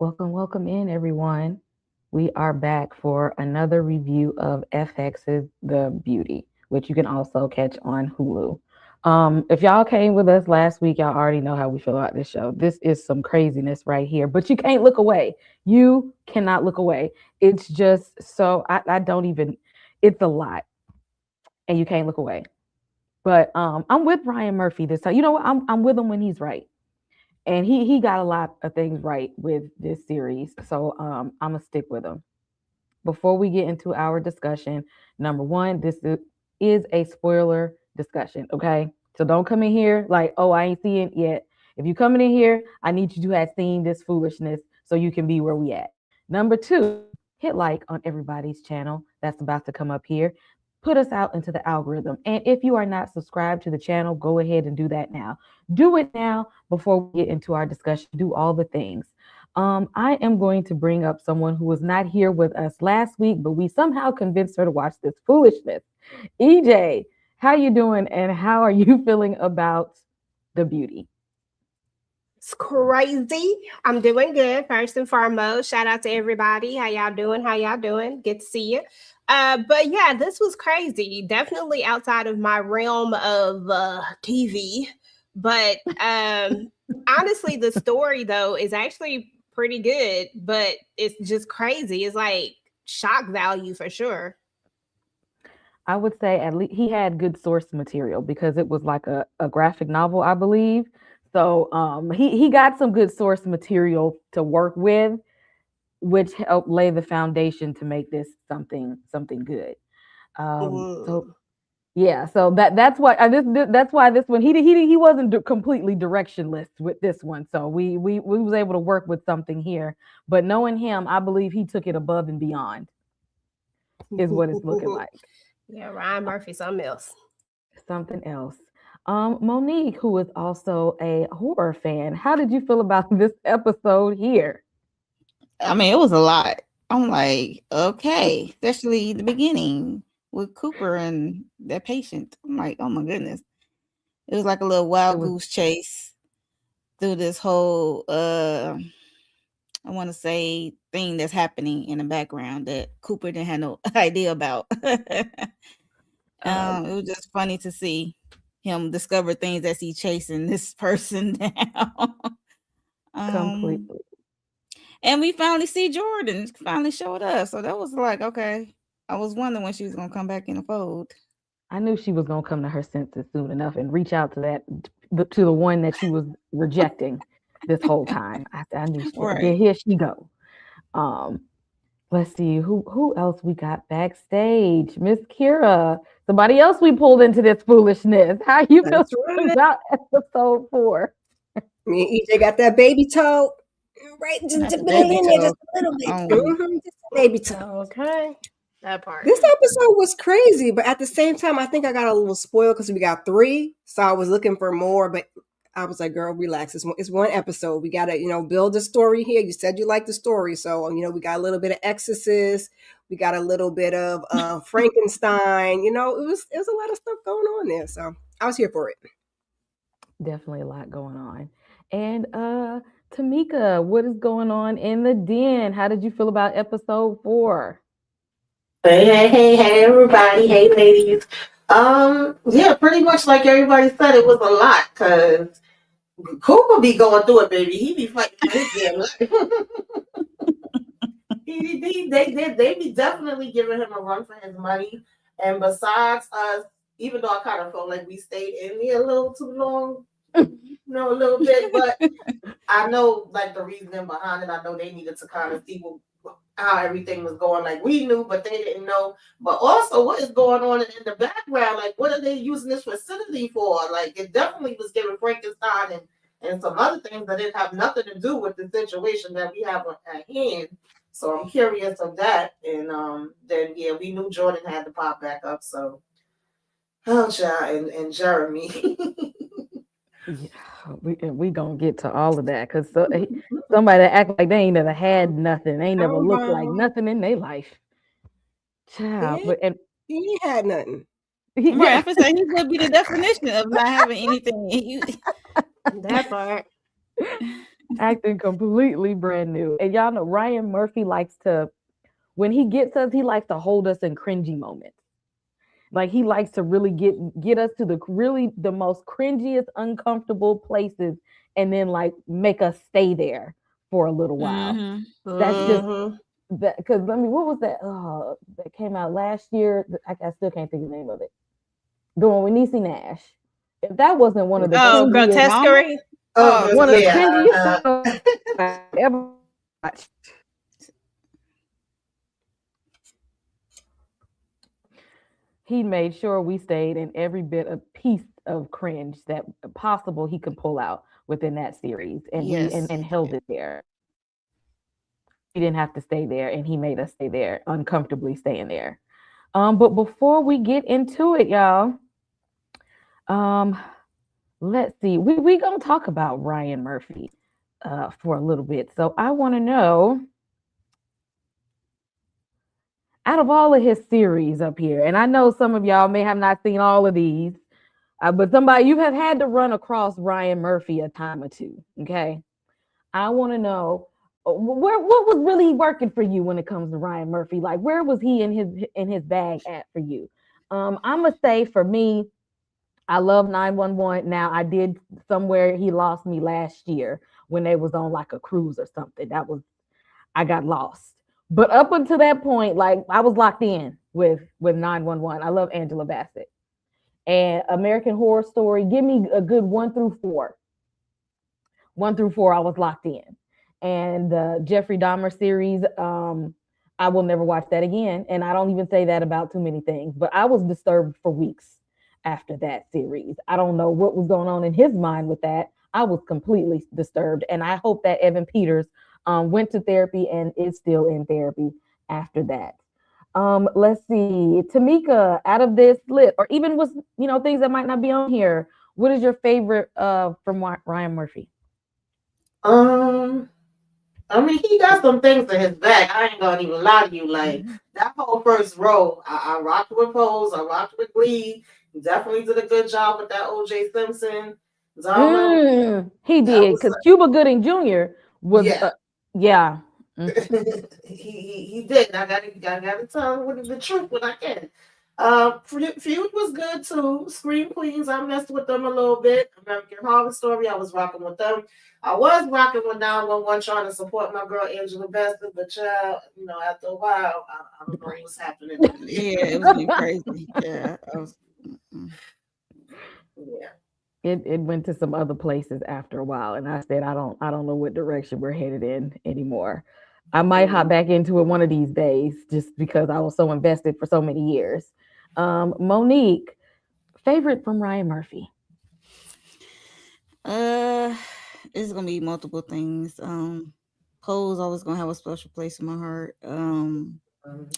Welcome in, everyone. We are back for another review of FX's The Beauty, which you can also catch on Hulu. If y'all came with us last week, y'all already know how we feel about this show. This is some craziness right here, but you can't look away. You cannot look away. It's just so, I don't even, it's a lot, and you can't look away. But I'm with Ryan Murphy this time. You know what? I'm with him when he's right, and he got a lot of things right with this series. So I'm gonna stick with him. Before we get into our discussion, number one, is a spoiler discussion. Okay, so don't come in here like, oh, I ain't seeing it yet. If you coming in here, I need you to have seen this foolishness so you can be where we at. Number two, hit like on everybody's channel that's about to come up here. Put us out into the algorithm. And if you are not subscribed to the channel, go ahead and do that now. Do it now before we get into our discussion. Do all the things. I am going to bring up someone who was not here with us last week, but we somehow convinced her to watch this foolishness. EJ, how you doing, and how are you feeling about the beauty? It's crazy. I'm doing good. First and foremost, shout out to everybody. How y'all doing? How y'all doing? Good to see you. But yeah, this was crazy. Definitely outside of my realm of TV. But honestly, the story though is actually pretty good. But it's just crazy. It's like shock value for sure. I would say at least he had good source material because it was like a graphic novel, I believe. So he got some good source material to work with, which helped lay the foundation to make this something good. So Mm. yeah, so that's why that's why this one he wasn't completely directionless with this one. So we was able to work with something here. But knowing him, I believe he took it above and beyond is what it's looking like. Yeah, Ryan Uh, Murphy, something else. Something else. Monique, who is also a horror fan, how did you feel about this episode here? I mean, it was a lot. I'm like, okay, especially the beginning with Cooper and that patient. I'm like, oh my goodness. It was like a little It wild was goose chase through this whole I want to say thing that's happening in the background that Cooper didn't have no idea about. uh, It was just funny to see him discover things as he chasing this person down. um completely. And we finally see Jordan finally showed up. So that was like, okay. I was wondering when she was gonna come back in the fold. I knew she was gonna come to her senses soon enough and reach out to to the one that she was rejecting this whole time. I knew Right. here she go. Um, let's see who else we got backstage. Miss Kira, somebody else we pulled into this foolishness. How you feel That's right. about episode 4? Me and EJ got that baby toe. Right, just Not dipping the it baby in there toe. just a little bit. Um, Just a baby toe, okay? That part. This episode was crazy, but at the same time, I think I got a little spoiled because we got three, so I was looking for more. But I was like, "Girl, relax. It's one episode. We gotta, build a story here. You said you liked the story, so we got a little bit of Exorcist, we got a little bit of Frankenstein. It was a lot of stuff going on there. So I was here for it. Definitely a lot going on. And Tamika, what is going on in the den? How did you feel about episode 4? Hey, everybody. Hey, ladies. Yeah, pretty much like everybody said, it was a lot because Cooper be going through it, baby. He be fighting for his damn life. They be definitely giving him a run for his money. And besides us, even though I kind of felt like we stayed in here a little too long, a little bit, but I know like the reasoning behind it. I know they needed to kind of see how everything was going. Like we knew, but they didn't know. But also, what is going on in the background? Like, what are they using this facility for? Like, it definitely was giving Frankenstein and some other things that didn't have nothing to do with the situation that we have at hand. So I'm curious of that. And then yeah, we knew Jordan had to pop back up. So oh, child, and Jeremy. Yeah, we gonna get to all of that because somebody that act like they ain't never had nothing, ain't never looked like Um, nothing in their life, child. he, But and he had nothing. right. I yeah, feel like he would be the definition of not having anything. That part. acting completely brand new. And y'all know Ryan Murphy likes to, when he gets us, he likes to hold us in cringy moments. Like he likes to really get us to the really the most cringiest, uncomfortable places, and then like make us stay there for a little while. Mm-hmm. That's just Mm-hmm. that because let me what was that? That came out last year. I still can't think of the name of it. The one with Niecy Nash. If that wasn't one of the Oh, cringiest, Mama? grotesquerie. Oh, Oh, one of the yeah. cringiest shows I ever watched. He made sure we stayed in every bit of piece of cringe that possible he could pull out within that series, and we Yes. and held it there. We didn't have to stay there, and he made us stay there, uncomfortably staying there. But before we get into it, y'all, um, let's see. We gonna talk about Ryan Murphy for a little bit. So I want to know, out of all of his series up here, and I know some of y'all may have not seen all of these, but somebody you have had to run across Ryan Murphy a time or two. Okay, I want to know where what was really working for you when it comes to Ryan Murphy. Like where was he in his bag at for you? I'm gonna say for me, I love 911. Now I did somewhere he lost me last year when they was on like a cruise or something. That was I got lost. But up until that point, like I was locked in with 911. I love Angela Bassett and American Horror Story. Give me a good 1 through 4. 1 through 4, I was locked in. And the Jeffrey Dahmer series, I will never watch that again. And I don't even say that about too many things, but I was disturbed for weeks after that series. I don't know what was going on in his mind with that. I was completely disturbed. And I hope that Evan Peters went to therapy and is still in therapy after that. Let's see, Tamika, out of this list, or even with things that might not be on here, what is your favorite from Ryan Murphy? Um, I mean, he got some things in his back. I ain't gonna even lie to you. Like Mhm. that whole first row, I rocked with Pose. I rocked with Glee. He definitely did a good job with that O.J. Simpson drama. He That did was because Cuba Gooding Jr. was, yeah. yeah. Mm. He did. I gotta tell him the truth when I can. Feud was good too. Scream Queens, I messed with them a little bit. American Horror Story, I was rocking with them. I was rocking with 911 trying to support my girl Angela Bassett, but child, after a while, I The don't know brain. what's happening over there. Yeah, it was getting crazy. Yeah. Mm-mm. Yeah. It went to some other places after a while, and I said I don't know what direction we're headed in anymore. I might hop Mhm. back into it one of these days, just because I was so invested for so many years. Monique, favorite from Ryan Murphy. Uh, it's gonna be multiple things. Poe's always gonna have a special place in my heart. Mhm.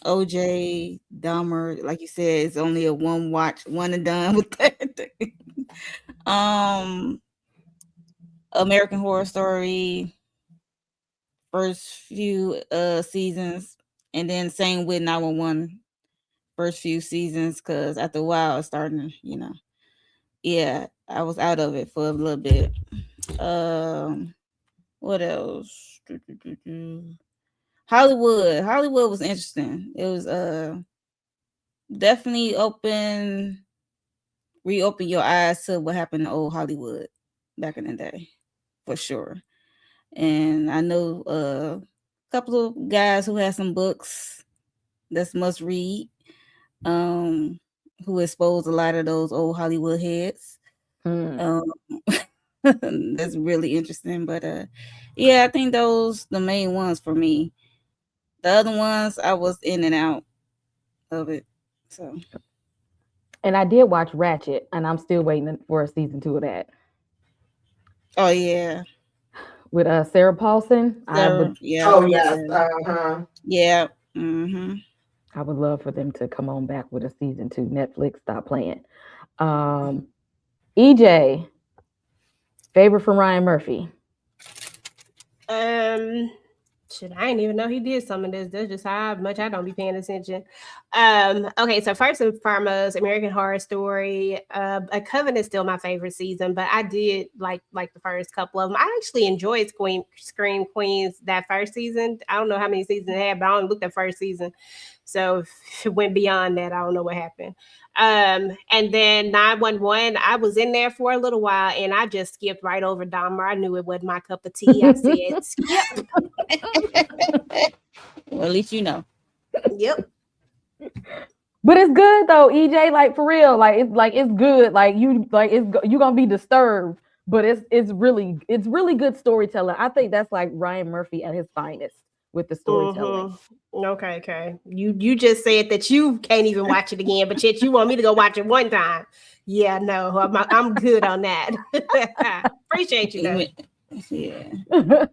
OJ, Dahmer, like you said, it's only a one watch, one and done with that. um, American Horror Story, first few seasons, and then same with 911, first few seasons, because after a while it's starting, yeah, I was out of it for a little bit. Um, what else? Hollywood was interesting. It was definitely reopen your eyes to what happened to old Hollywood back in the day, for sure. And I know a couple of guys who had some books that's must read, um, who exposed a lot of those old Hollywood heads. Hmm. Um, that's really interesting. But yeah, I think those the main ones for me. The other ones I was in and out of it. So And I did watch Ratchet, and I'm still waiting for a season 2 of that oh yeah. with Sarah Paulson. I Sarah, would yeah. Oh yes. Yeah. Uh-huh. Yeah. Mm-hmm. I would love for them to come on back with a season 2. Netflix, stop playing. Um, EJ, favorite from Ryan Murphy. Um, Shit, I didn't even know he did some of this. That's just how much I don't be paying attention. Okay, so first and foremost, American Horror Story. A Coven is still my favorite season, but I did like the first couple of them. I actually enjoyed Scream Queens that first season. I don't know how many seasons it had, but I only looked at first season. So if it went beyond that, I don't know what happened. And then 911, I was in there for a little while and I just skipped right over Dahmer. I knew it wasn't my cup of tea. I said, skip. Well, at least you know. Yep. But it's good though, EJ. Like for real, like it's good. Like you gonna be disturbed, but it's really good storytelling. I think that's like Ryan Murphy at his finest with the storytelling. Mm-hmm. Okay. You just said that you can't even watch it again, but yet you want me to go watch it one time. Yeah, no, I'm good on that. Appreciate you though. Yeah.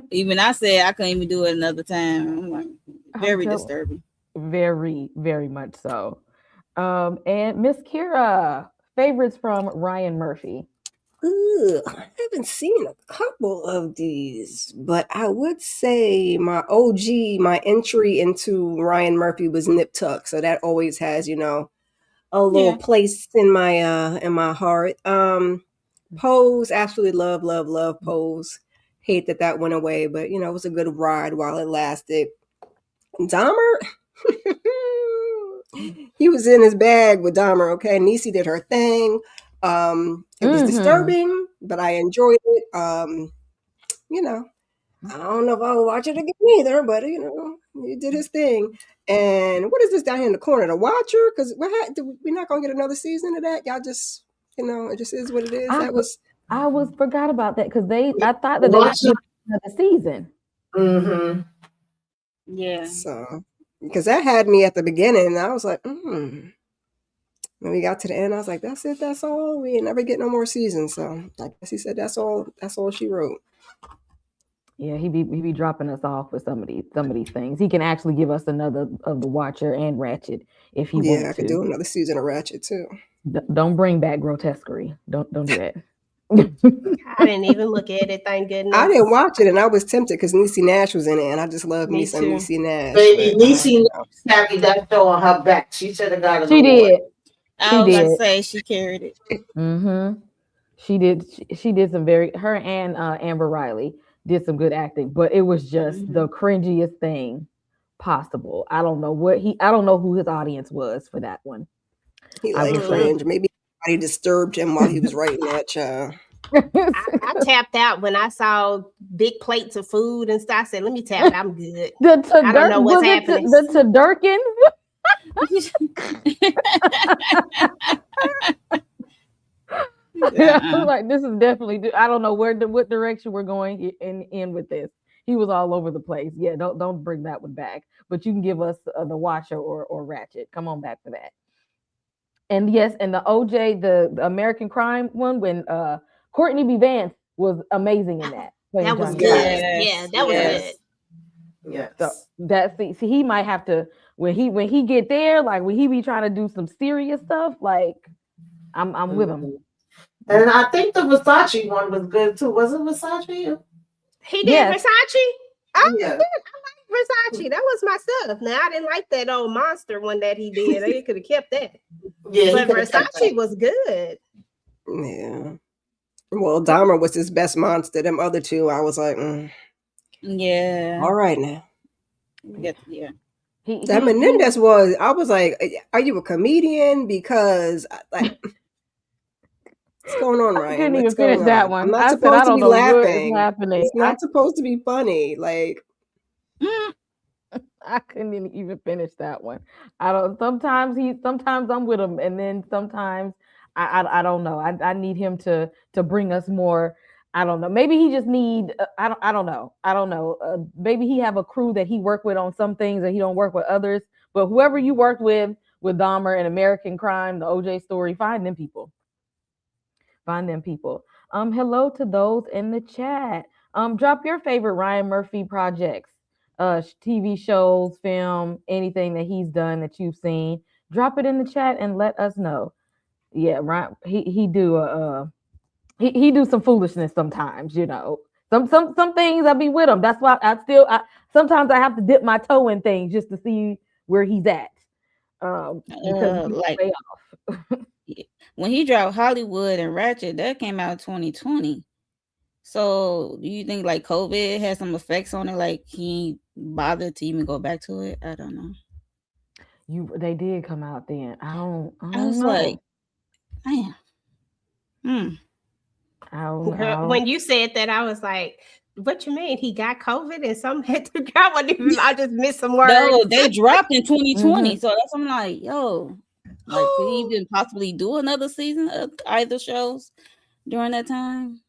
Even I said I couldn't even do it another time. I'm like, very disturbing. Very, very much so. And Miss Kira, favorites from Ryan Murphy. Ooh, I haven't seen a couple of these, but I would say my OG, my entry into Ryan Murphy was Nip Tuck, so that always has, a little place in my heart. Pose, absolutely love Pose. Hate that went away, but it was a good ride while it lasted. Dahmer, he was in his bag with Dahmer. Okay, Niecy did her thing. It was disturbing, but I enjoyed it. I don't know if I'll watch it again either, but he did his thing. And what is this down here in the corner? The Watcher? Because we're not gonna get another season of that. Y'all just, it just is what it is. I forgot about that because I thought that they would give another season. Mm-hmm. Yeah. So because that had me at the beginning, and I was like, When we got to the end, I was like, that's it, that's all. We ain't never get no more seasons. So I guess he said that's all she wrote. Yeah, he be dropping us off with some of these things. He can actually give us another of the Watcher and Ratchet if he wants to. Yeah, I could do another season of Ratchet too. Don't bring back Grotesquerie. Don't do that. I didn't even look at it. Thank goodness. I didn't watch it, and I was tempted because Niecy Nash was in it, and I just love me some Niecy Nash. Baby, Niecy carried that show on her back. She should have got it. She did. I was about to say she carried it. Mm-hmm. She did. She did some her and Amber Riley did some good acting, but it was just the cringiest thing possible. I don't know who his audience was for that one. He liked cringe. Maybe somebody disturbed him while he was writing that child. I tapped out when I saw big plates of food and stuff. I said, "Let me tap it. I'm good." I don't know what's happening. The Tedurkin. Yeah, I was like, this is definitely. I don't know what direction we're going in with this. He was all over the place. Yeah, don't bring that one back. But you can give us the Watcher or Ratchet. Come on back for that. And yes, and the OJ, the American Crime one, when Courtney B. Vance was amazing in that. That was good. Yeah, that was good. Yes. So that's see, he might have to when he get there, like when he be trying to do some serious stuff, like I'm with him. And I think the Versace one was good too. Was it Versace? He did Versace? Oh, yeah. I like Versace. That was my stuff. Now I didn't like that old monster one that he did. They could have kept that. Yeah, but Versace was good. Yeah. Well, Dahmer was his best monster. Them other two, I was like, yeah. All right now. Yeah. That Menendez was. I was like, are you a comedian? Because like. What's going on, Ryan? I couldn't even finish that one. I'm not supposed to be laughing. It's not supposed to be funny. Like I couldn't even finish that one. I don't. Sometimes I'm with him, and then sometimes I don't know. I need him to bring us more. I don't know. Maybe he just need. I don't know. Maybe he have a crew that he work with on some things and he don't work with others. But whoever you worked with Dahmer and American Crime, the OJ story, find them people. Hello to those in the chat. Drop your favorite Ryan Murphy projects, TV shows, film, anything that he's done that you've seen. Drop it in the chat and let us know. Yeah, Ryan, he do he do some foolishness sometimes, Some things I be with him. That's why I sometimes I have to dip my toe in things just to see where he's at. Because he's Like way off. when he dropped Hollywood and Ratchet, that came out in 2020. So do you think like COVID had some effects on it? Like he bothered to even go back to it? I don't know. They did come out then. I I don't was like, know. man, hmm. Girl, I don't when you said that, I was like, "What you mean? He got COVID and some had to I wasn't even. I just missed some words." No, they dropped in 2020. Mhm. So that's I'm like, yo, like could he even possibly do another season of either shows during that time?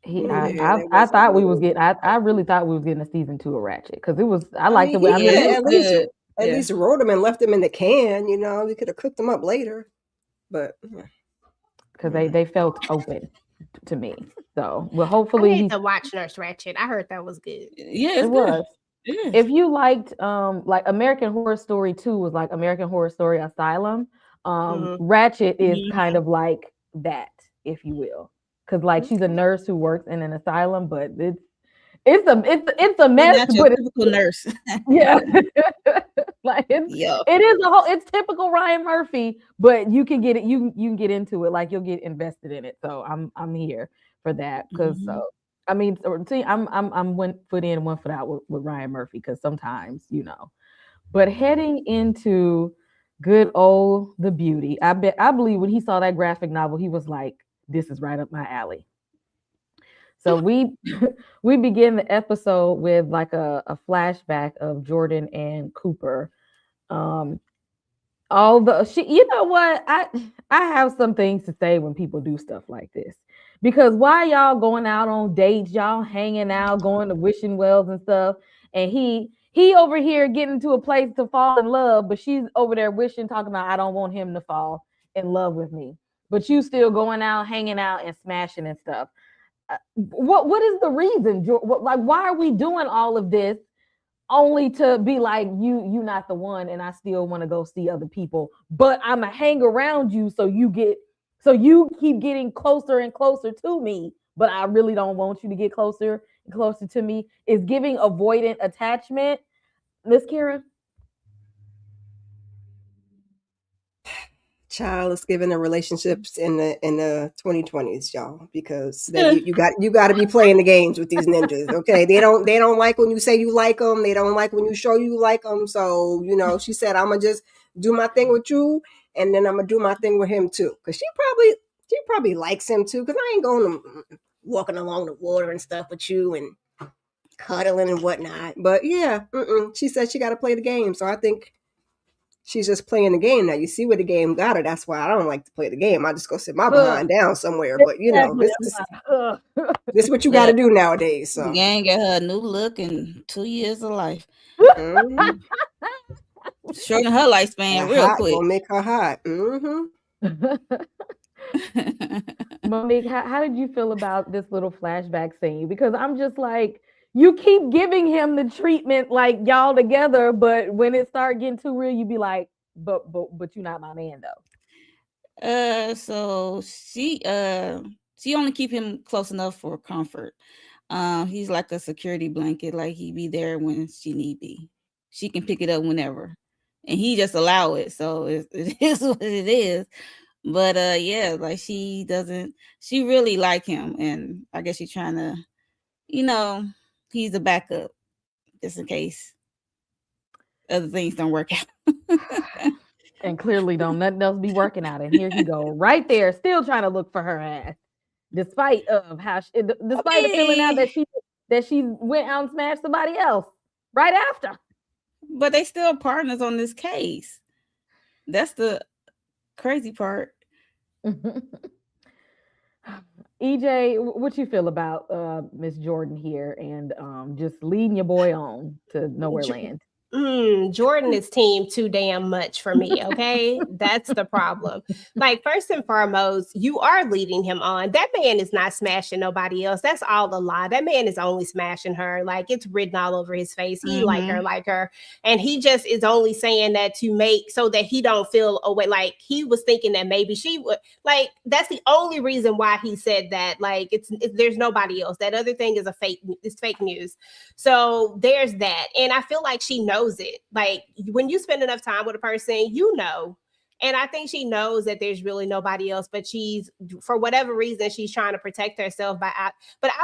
He, Man, it I was a thought we was little. getting. I really thought we was getting a season 2 of Ratchet because it was. I I liked mean, the way. he I could Yeah, mean, it have was good. at Yeah. least wrote them and left them in the can, you know. We could have cooked them up later, but yeah. because they felt open to me. So well, I hopefully need he's. to watch Nurse Ratchet. I heard that was good. Yeah, It it's good. was. It is. If you liked like American Horror Story 2 was like American Horror Story Asylum, Hmm. Ratchet is Mhm. kind of like that, if you will. Cuz like she's a Okay. nurse who works in an asylum, but it's a But mess, not your but typical nurse. yeah. Like Yo. it is a whole it's typical Ryan Murphy, but you can get it you can get into it like you'll get invested in it. So I'm here for that cuz Mhm. I mean see I'm one foot in one foot out with Ryan Murphy cuz sometimes, But heading into good old The Beauty. I believe when he saw that graphic novel he was like this is right up my alley. So we we begin the episode with like a flashback of Jordan and Cooper. Um, although you know what, I have some things to say when people do stuff like this because why y'all going out on dates, y'all hanging out, going to wishing wells and stuff, and he over here getting to a place to fall in love, but she's over there wishing, talking about I don't want him to fall in love with me, but you still going out, hanging out, and smashing and stuff. What is the reason? Like, why are we doing all of this only to be like you not the one, and I still want to go see other people, but I'ma hang around you so you keep getting closer and closer to me, but I really don't want you to get closer and closer to me. Is giving avoidant attachment, Miss Karen? Child is given the relationships in the 2020s, y'all, because that you got to be playing the games with these ninjas. Okay, they don't like when you say you like them. They don't like when you show you like them. So she said, I'm gonna just do my thing with you, and then I'm gonna do my thing with him too, because she probably likes him too. Because I ain't going to walking along the water and stuff with you and cuddling and whatnot. But yeah, she said she got to play the game. So I think she's just playing the game now. You see where the game got her. That's why I don't like to play the game. I just go sit my behind down somewhere. But Exactly. this is what you got Yeah. to do nowadays. The So gang got her a new look and 2 years of life. mm-hmm. Shorten her lifespan real Hot quick. gonna make her hot. Mm-hmm. Monique, how did you feel about this little flashback scene? Because I'm just like, you keep giving him the treatment like y'all together, but when it start getting too real, you be like, but you're not my man though. So she only keep him close enough for comfort. He's like a security blanket, like he be there when she need be. She can pick it up whenever, and he just allow it. So it is what it is. But yeah, like she doesn't. She really like him, and I guess she's trying to, you know, he's a backup just in case other things don't work out. And clearly don't nothing else be working out. And here he go right there, still trying to look for her ass, despite of how I despite the feeling out mean, that she went out and smashed somebody else right after. but they still partners on this case. That's the crazy part. EJ, what you feel about Miss Jordan here and just leading your boy on to nowhere land? Jordan is team too damn much for me. Okay. That's the problem. Like, first and foremost, you are leading him on. That man is not smashing nobody else. That's all a lie. That man is only smashing her. Like, it's written all over his face. He like her. And he just is only saying that to make so that he don't feel away. Like, he was thinking that maybe she would, like, that's the only reason why he said that. Like, there's nobody else. That other thing is it's fake news. So there's that. And I feel like she knows it. Like, when you spend enough time with a person, you know. And I think she knows that there's really nobody else, but she's, for whatever reason, she's trying to protect herself but I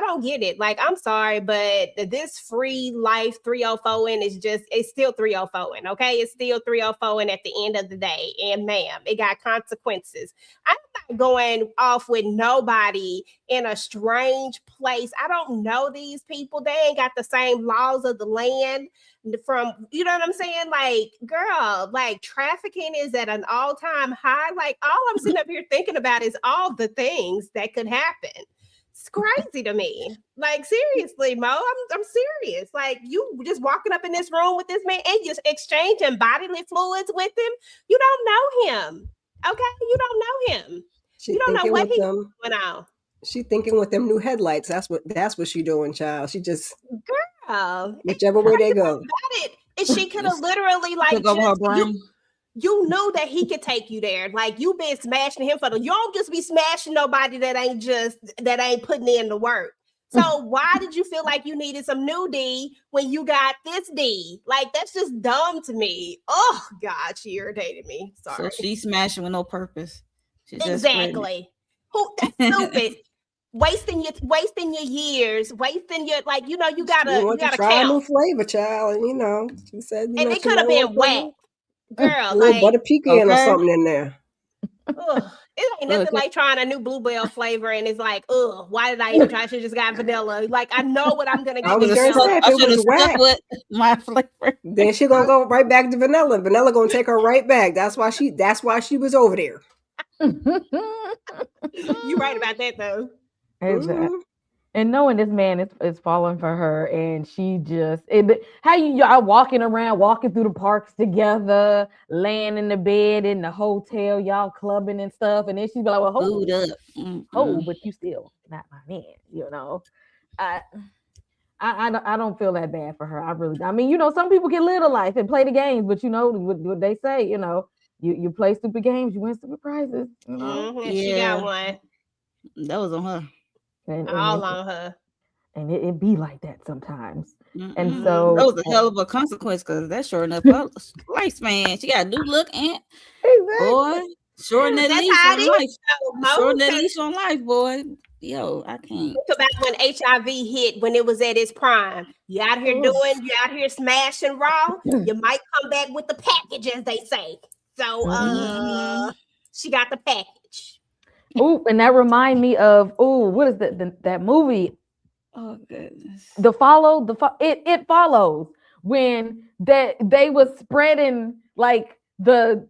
don't get it. Like, I'm sorry, but this free life 304ing is just, it's still 304ing, okay? It's still 304ing at the end of the day. And ma'am, it got consequences. I'm not going off with nobody in a strange place. I don't know these people. They ain't got the same laws of the land from, you know what I'm saying? Like, girl, like, trafficking is at an all-time high. Like, all I'm sitting up here thinking about is all the things that could happen. It's crazy to me. Like, seriously, Mo, I'm serious. Like, you just walking up in this room with this man and just exchanging bodily fluids with him. You don't know him. Okay? You don't know him. You don't know what he's going on. She thinking with them new headlights. That's what she doing, child. She just girl, whichever way they go. About it, and she could have literally like you knew that he could take you there. Like, you been smashing him for you don't just be smashing nobody that ain't putting in the work. So why did you feel like you needed some new D when you got this D? Like, that's just dumb to me. Oh God, she irritated me. Sorry. So she's smashing with no purpose. Exactly. Who? That's stupid. wasting your years, wasting your, like, you gotta try count. A new flavor, child, and she said, and it could have been whack, girl. A little butter pecan or something in there. It ain't nothing like trying a new bluebell flavor, and it's like, why did I even try? I should just got vanilla. Like, I know what I'm gonna get. I was gonna say, if it was whack with my flavor, then she gonna go right back to vanilla. Vanilla gonna take her right back. That's why she was over there. You right about that though. Exactly. And knowing this man is falling for her, and she just how y'all walking through the parks together, laying in the bed in the hotel, y'all clubbing and stuff, and then she'd be like, "Well, hold up, but you still not my man," I don't feel that bad for her. I mean, some people can live a life and play the games, but what they say, you play stupid games, you win stupid prizes. She got one. That was on her. All on her. And it be like that sometimes. And so that was a hell of a consequence, because that's shorting up her lifespan. She got a new look, and boy, shorten that leash on life. Shorten that leash on life, boy. Yo, I can't. Think about when HIV hit, when it was at its prime. You out here smashing raw. You might come back with the package, as they say. So she got the package. Oh, and that remind me of what is that movie? Oh goodness. It follows when they was spreading like the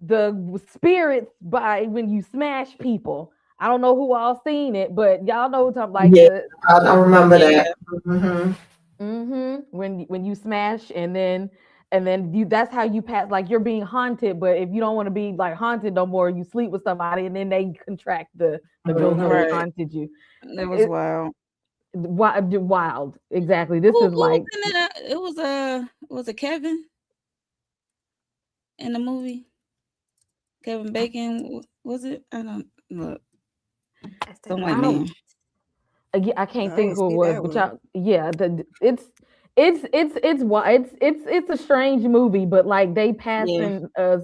spirits by when you smash people. I don't know who all seen it, but y'all know what I'm like. Yeah, I remember that. Mm-hmm. When you smash and then that's how you pass, like you're being haunted, but if you don't want to be like haunted no more, you sleep with somebody and then they contract the ghost that haunted you. That was wild. Wild. Exactly. This is like it was a Kevin in the movie. Kevin Bacon, was it? I don't look. I can't think who it was, but y'all, yeah, it's a strange movie, but like they passing a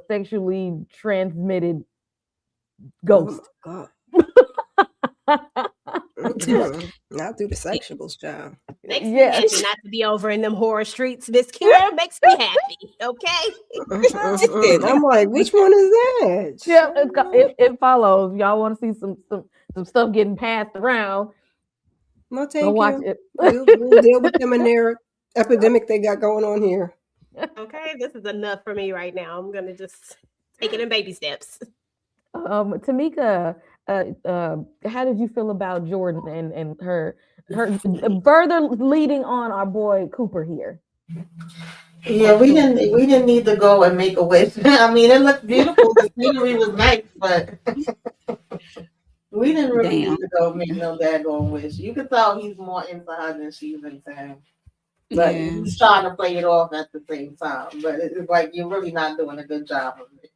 sexually transmitted ghost. Oh, not through the sexuals, child. Makes me happy not to be over in them horror streets. Miss Kira makes me happy. Okay. I'm like, which one is that? Yeah, it follows. Y'all want to see some stuff getting passed around? No, thank you. Watch it. We'll deal with them in their epidemic they got going on here. Okay, this is enough for me right now. I'm gonna just take it in baby steps. Tamika, how did you feel about Jordan and her further leading on our boy Cooper here? Yeah, we didn't need to go and make a wish. I mean, it looked beautiful. The scenery was nice, but we didn't really Damn. need to go make no daggone wish. You could tell he's more into her than she's into him. But Yeah. he's trying to play it off at the same time. But it's like you're really not doing a good job of it.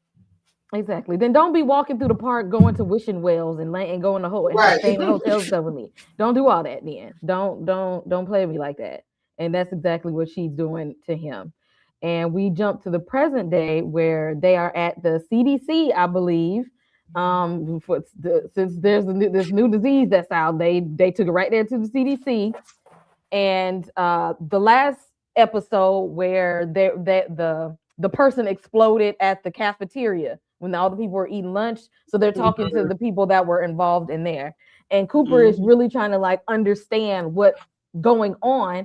Exactly. Then don't be walking through the park going to wishing wells and going to and Right. staying in hotels and stuff with me. Don't do all that then. Don't play with me like that. And that's exactly what she's doing to him. And we jump to the present day where they are at the CDC, I believe. Since there's this new disease that's out, they took it right there to the CDC. And the last episode where the person exploded at the cafeteria when all the people were eating lunch, so they're talking to the people that were involved in there, and Cooper is really trying to like understand what's going on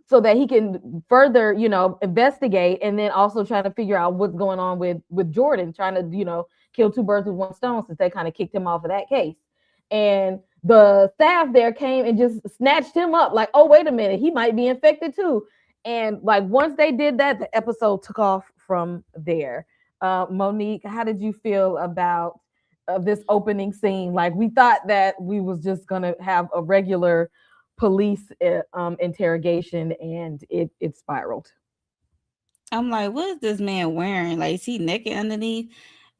so that he can further investigate, and then also trying to figure out what's going on with Jordan, trying to kill two birds with one stone, since they kind of kicked him off of that case. And the staff there came and just snatched him up like, oh, wait a minute, he might be infected too. And like once they did that, the episode took off from there. Monique, how did you feel about this opening scene? Like, we thought that we was just gonna have a regular police interrogation, and it spiraled. I'm like, what is this man wearing? Like, is he naked underneath?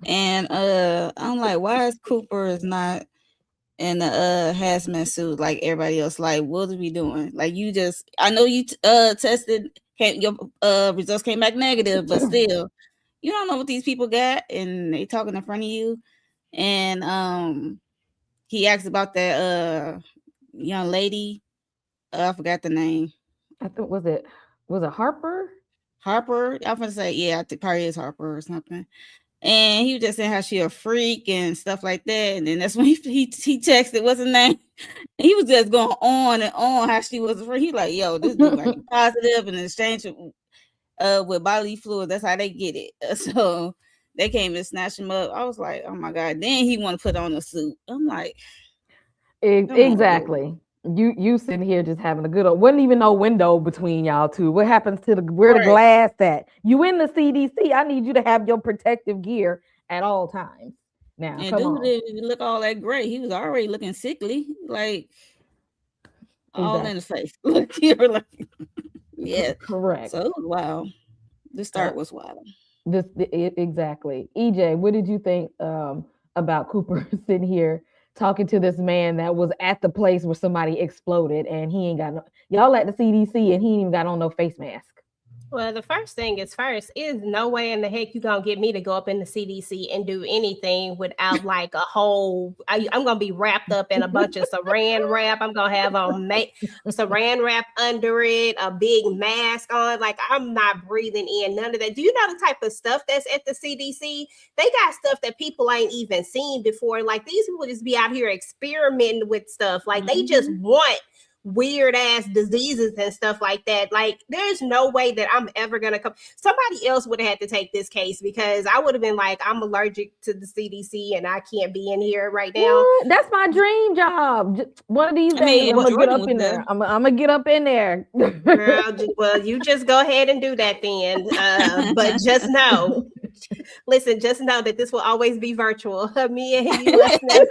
And I'm like, why is Cooper is not in a hazmat suit like everybody else? Like, what are we doing? Like, you just, I know you tested, your results came back negative, but still, you don't know what these people got, and they talking in front of you. And he asked about that young lady. I forgot the name. I think was it Harper? Harper. I'm gonna say, yeah, I think probably is Harper or something. And he was just saying how she a freak and stuff like that. And then that's when he texted, what's his name? He was just going on and on how she was a freak. He like, yo, this dude like positive in exchange with bodily fluid. That's how they get it. So they came and snatched him up. I was like, oh my God. Then he want to put on a suit. I'm like, exactly. You sitting here just having a good old, wasn't even no window between y'all two. What happens to where the glass at? You in the CDC? I need you to have your protective gear at all times. Now, and come dude on. didn't look all that great. He was already looking sickly, like all in the face. Look here, like yeah, correct. So wow, the start was wild. Exactly. EJ, what did you think about Cooper sitting here talking to this man that was at the place where somebody exploded, and he ain't got no, y'all at the CDC, and he ain't even got on no face mask? Well, the first thing is no way in the heck you gonna get me to go up in the CDC and do anything without like a whole. I'm gonna be wrapped up in a bunch of Saran wrap. I'm gonna have on Saran wrap under it, a big mask on. Like, I'm not breathing in none of that. Do you know the type of stuff that's at the CDC? They got stuff that people ain't even seen before. Like, these people just be out here experimenting with stuff. Like, they just want weird ass diseases and stuff like that. Like, there's no way that I'm ever gonna come. Somebody else would have had to take this case, because I would have been like, I'm allergic to the CDC and I can't be in here right now. That's my dream job. One of these days, I'm gonna get up in there. I'm gonna get up in there. Girl, well, you just go ahead and do that then. But just know, listen, just know that this will always be virtual. Me and you listening.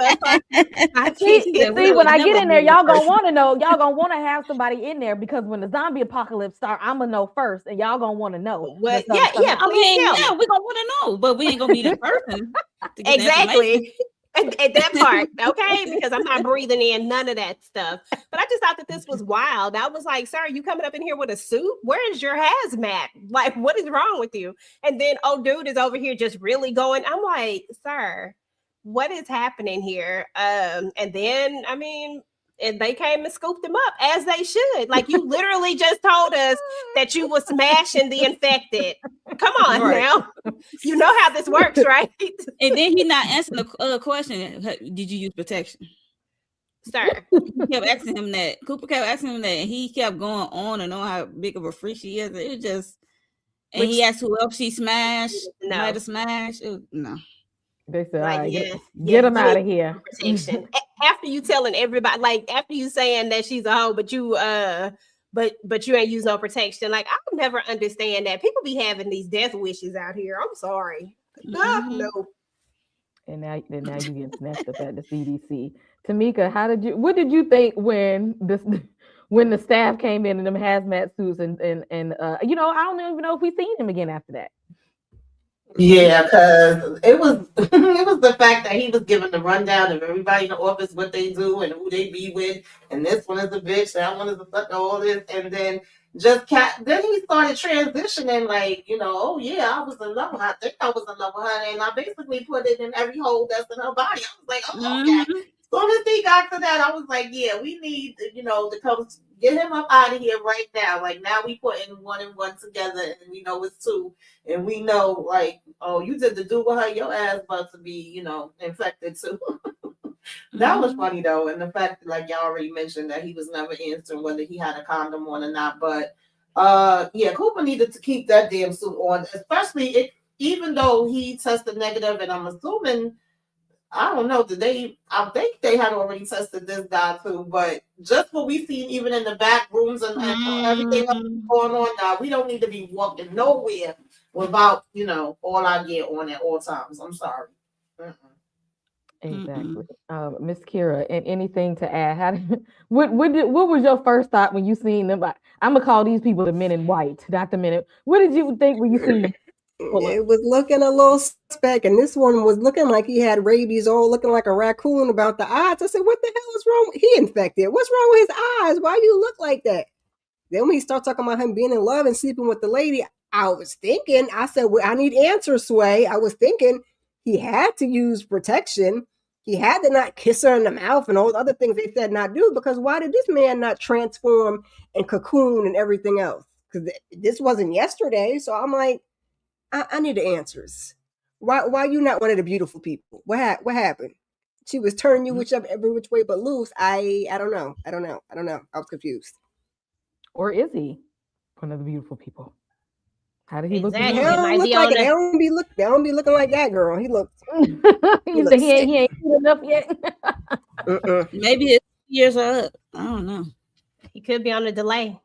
See, when I get in there, y'all gonna want to know. Y'all gonna want to have somebody in there, because when the zombie apocalypse start, I'm gonna know first, and y'all gonna want to know. Well, yeah. I mean, yeah, we gonna want to know, but we ain't gonna be the person. Exactly. At that part, okay, because I'm not breathing in none of that stuff. But I just thought that this was wild. I was like, sir, you coming up in here with a suit? Where is your hazmat? Like, what is wrong with you? And then, oh, dude is over here just really going. I'm like, sir, what is happening here? And then, I mean, and they came and scooped him up, as they should. Like, you literally just told us that you were smashing the infected. Come on now. You know how this works, right? And then he not answering the question, did you use protection? Sir. He kept asking him that. Cooper kept asking him that, and he kept going on and on how big of a freak she is. It was just, and he asked who else she smashed. No. Might have smashed. No. They said, like, get him out of here. Protection. After you telling everybody, like, after you saying that she's a hoe, but you but you ain't use no protection. Like, I'll never understand that. People be having these death wishes out here. I'm sorry. No. And now you getting snatched up at the CDC. Tamika, what did you think when this when the staff came in them hazmat suits and I don't even know if we seen him again after that. Yeah, because it was it was the fact that he was giving the rundown of everybody in the office what they do and who they be with, and this one is a bitch, that one is a fuck, all this, and then then he started transitioning like, oh yeah, I was in love with her. I think I was in love with her, and I basically put it in every hole that's in her body. I was like, oh okay. As soon as he got to that, I was like, yeah, we need to come get him up out of here right now. Like, now we putting one and one together, and we know it's two. And we know, like, oh, you did the do with her, your ass about to be, infected too. That was funny though, and the fact that, like y'all already mentioned, that he was never answering whether he had a condom on or not. But yeah, Cooper needed to keep that damn suit on, especially even though he tested negative, and I'm assuming, I don't know, I think they had already tested this guy too, but just what we seen even in the back rooms and everything else going on now, we don't need to be walking nowhere without, all our gear on at all times. I'm sorry. Exactly. Miss Kira, and anything to add? What was your first thought when you seen them? I'm gonna call these people the men in white, not the men. What did you think when you seen them? It was looking a little suspect, and this one was looking like he had rabies, all looking like a raccoon about the eyes. I said, "What the hell is wrong? He infected. What's wrong with his eyes? Why you look like that?" Then when he started talking about him being in love and sleeping with the lady, I was thinking, I said, well, I need answers, Sway. I was thinking he had to use protection. He had to not kiss her in the mouth and all the other things they said not do, because why did this man not transform and cocoon and everything else? Because this wasn't yesterday. So I'm like, I need the answers. Why you not one of the beautiful people? What happened? She was turning you every which way but loose. I don't know. I was confused. Or is he one of the beautiful people? How did he look? Exactly. They don't look like it. They don't be looking like that girl. He looked. You think he ain't good enough yet? Maybe his years are up. I don't know. He could be on a delay.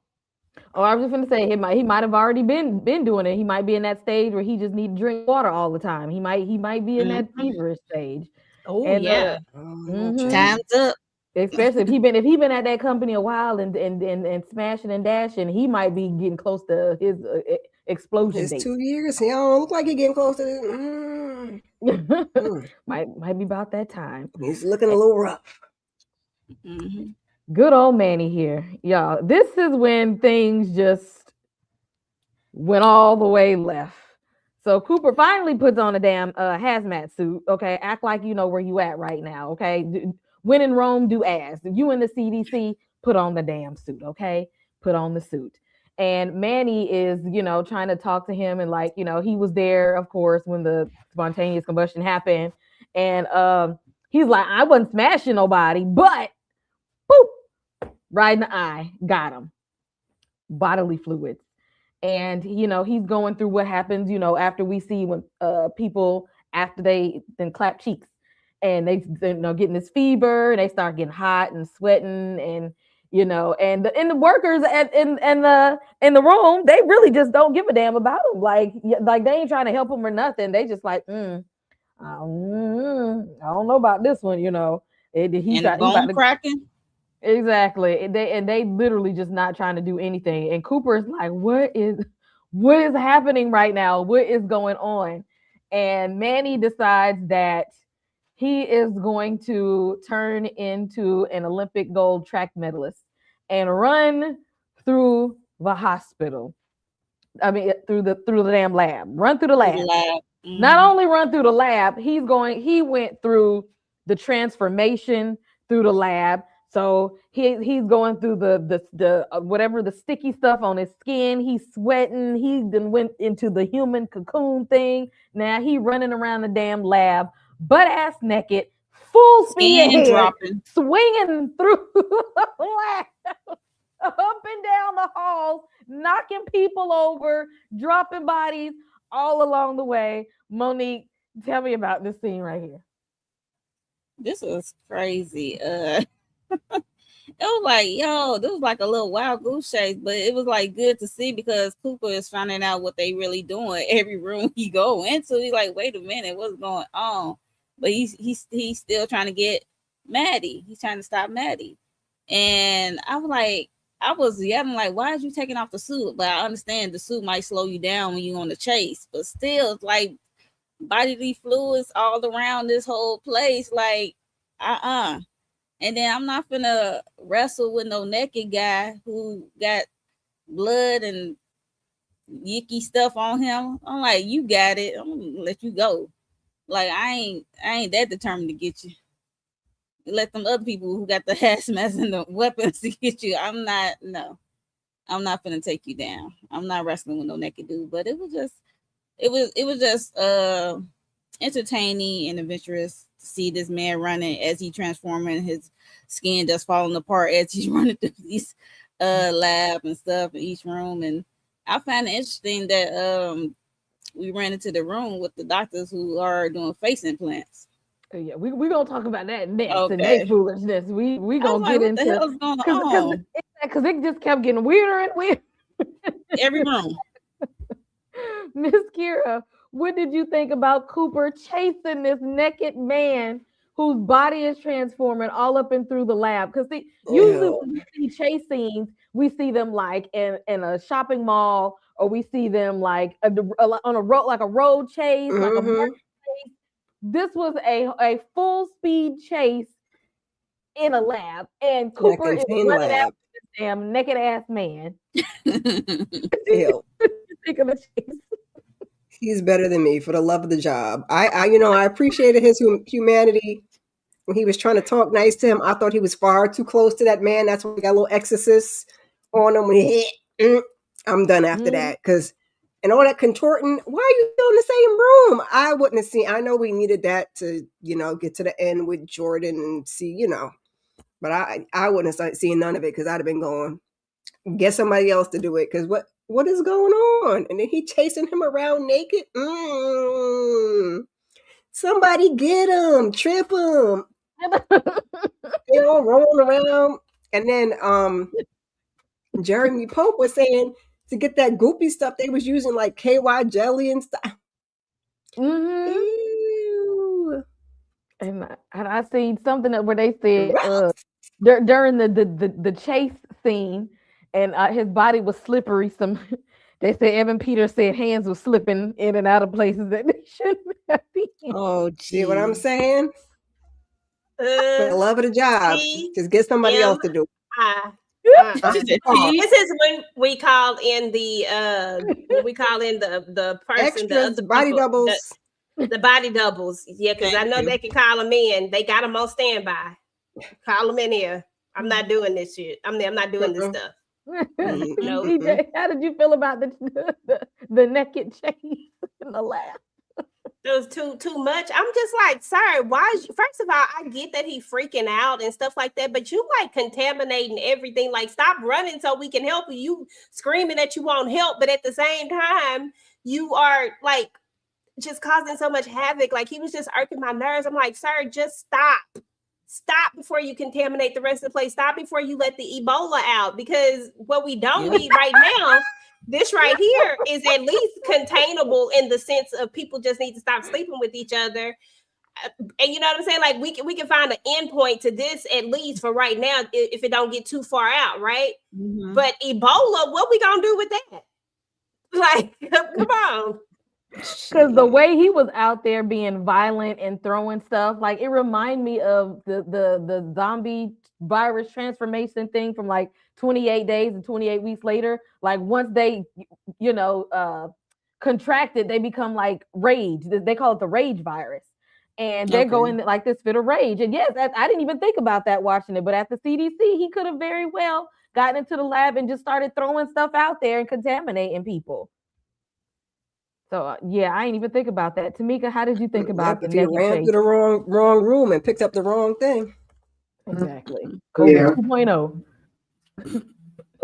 Oh, I was just gonna say he might have already been doing it. He might be in that stage where he just need to drink water all the time. He might be in that feverish stage. Oh And yeah. Time's up. especially if he been at that company a while and smashing and dashing, he might be getting close to his explosion His date. 2 years. He don't look like he getting close to this. Might be about that time. He's looking a little rough. Good old Manny here, y'all. This is when things just went all the way left. So Cooper finally puts on a damn hazmat suit. Okay, act like you know where you at right now. Okay, when in Rome, do as. You in the CDC, put on the damn suit. Okay, put on the suit. And Manny is, trying to talk to him, and he was there, of course, when the spontaneous combustion happened, and he's like, I wasn't smashing nobody, but boop, right in the eye, got him. Bodily fluids. And he's going through what happens after we see when people after they then clap cheeks and they getting this fever and they start getting hot and sweating and and the workers in the room, they really just don't give a damn about him. Like they ain't trying to help him or nothing. They just like I don't know about this one. He bone cracking. Exactly. They literally just not trying to do anything. And Cooper is like, what is happening right now? What is going on? And Manny decides that he is going to turn into an Olympic gold track medalist and run through the hospital. I mean, through the damn lab. Run through the lab. Not only run through the lab, he went through the transformation through the lab. So he's going through the whatever the sticky stuff on his skin. He's sweating. He then went into the human cocoon thing. Now he running around the damn lab, butt ass naked, full speed ahead, dropping, swinging through the lab, up and down the halls, knocking people over, dropping bodies all along the way. Monique, tell me about this scene right here. This was crazy. It was like, yo, this was like a little wild goose chase, but it was like good to see because Cooper is finding out what they really doing. Every room he go into, he's like, wait a minute, what's going on? But he's still trying to get Maddie. He's trying to stop Maddie. And I was yelling like, why is you taking off the suit? But I understand the suit might slow you down when you're on the chase, but still, it's like bodily fluids all around this whole place. Like, and then I'm not gonna wrestle with no naked guy who got blood and yicky stuff on him. I'm like, you got it. I'm gonna let you go. Like I ain't that determined to get you. Let them other people who got the hazmat and the weapons to get you. I'm not. No, I'm not gonna take you down. I'm not wrestling with no naked dude. But it was just entertaining and adventurous to see this man running as he transforming, his skin just falling apart as he's running through these lab and stuff in each room. And I find it interesting that we ran into the room with the doctors who are doing face implants. Yeah, we gonna talk about that next and Okay. they foolishness. We I was gonna like, get what the into hell is going on? because it just kept getting weirder and weirder. Every room. Miss Kira, what did you think about Cooper chasing this naked man whose body is transforming all up and through the lab? Because usually Ew. when we see chase scenes, we see them like in a shopping mall, or we see them like on a road, like a road chase, like a Mhm. market chase. This was a full speed chase in a lab, and In a Cooper is contained running lab. after this damn naked ass man. Ew. Think of the chase. He's better than me for the love of the job. I appreciated his humanity when he was trying to talk nice to him. I thought he was far too close to that man. That's why he got a little exorcist on him when he hit. I'm done after that because and all that contorting. Why are you still in the same room? I wouldn't have seen. I know we needed that to get to the end with Jordan and see but I wouldn't have seen none of it because I'd have been going get somebody else to do it because what is going on? And then he chasing him around naked. Somebody get him, trip him. They all rolling around. And then Jeremy Pope was saying to get that goopy stuff they was using like KY jelly and stuff. Ew. And I seen something where they said Gross. during the chase scene, and his body was slippery. They said Evan Peters said hands were slipping in and out of places that they shouldn't have been. Oh, See what I'm geez. saying? For the love of the job, just get somebody else to do it. Uh, She said, This is when we call in the person, the Extras, other body people, doubles. the body doubles. Yeah, because I Thank know you. they can call them in. They got them on standby. Call them in here. I'm not doing this shit. I'm not doing this stuff. No. DJ, how did you feel about the naked chase in the lab? It was too much. I'm just like, sir, why is first of all, I get that he freaking out and stuff like that, but you like contaminating everything. Like, stop running so we can help you. You screaming that you won't help, but at the same time, you are like just causing so much havoc. Like, he was just irking my nerves. I'm like, sir, just stop. Stop before you contaminate the rest of the place. Stop before you let the Ebola out. Because what we don't need right now, this right here is at least containable in the sense of people just need to stop sleeping with each other. And you know what I'm saying? Like, we can find an end point to this at least for right now if it don't get too far out, right? Mhm. But Ebola, what we gonna do with that? Like, come on. Because the way he was out there being violent and throwing stuff, like it reminded me of the zombie virus transformation thing from like 28 days and 28 weeks later. Like once they, contracted, they become like rage. They call it the rage virus. And they're Okay. going like this fit of rage. And yes, I didn't even think about that watching it. But at the CDC, he could have very well gotten into the lab and just started throwing stuff out there and contaminating people. So yeah, I ain't even think about that. Tamika, how did you think about Yep, the if he naked ran chase? through the wrong room and picked up the wrong thing. Exactly. Yeah. COVID 2.0.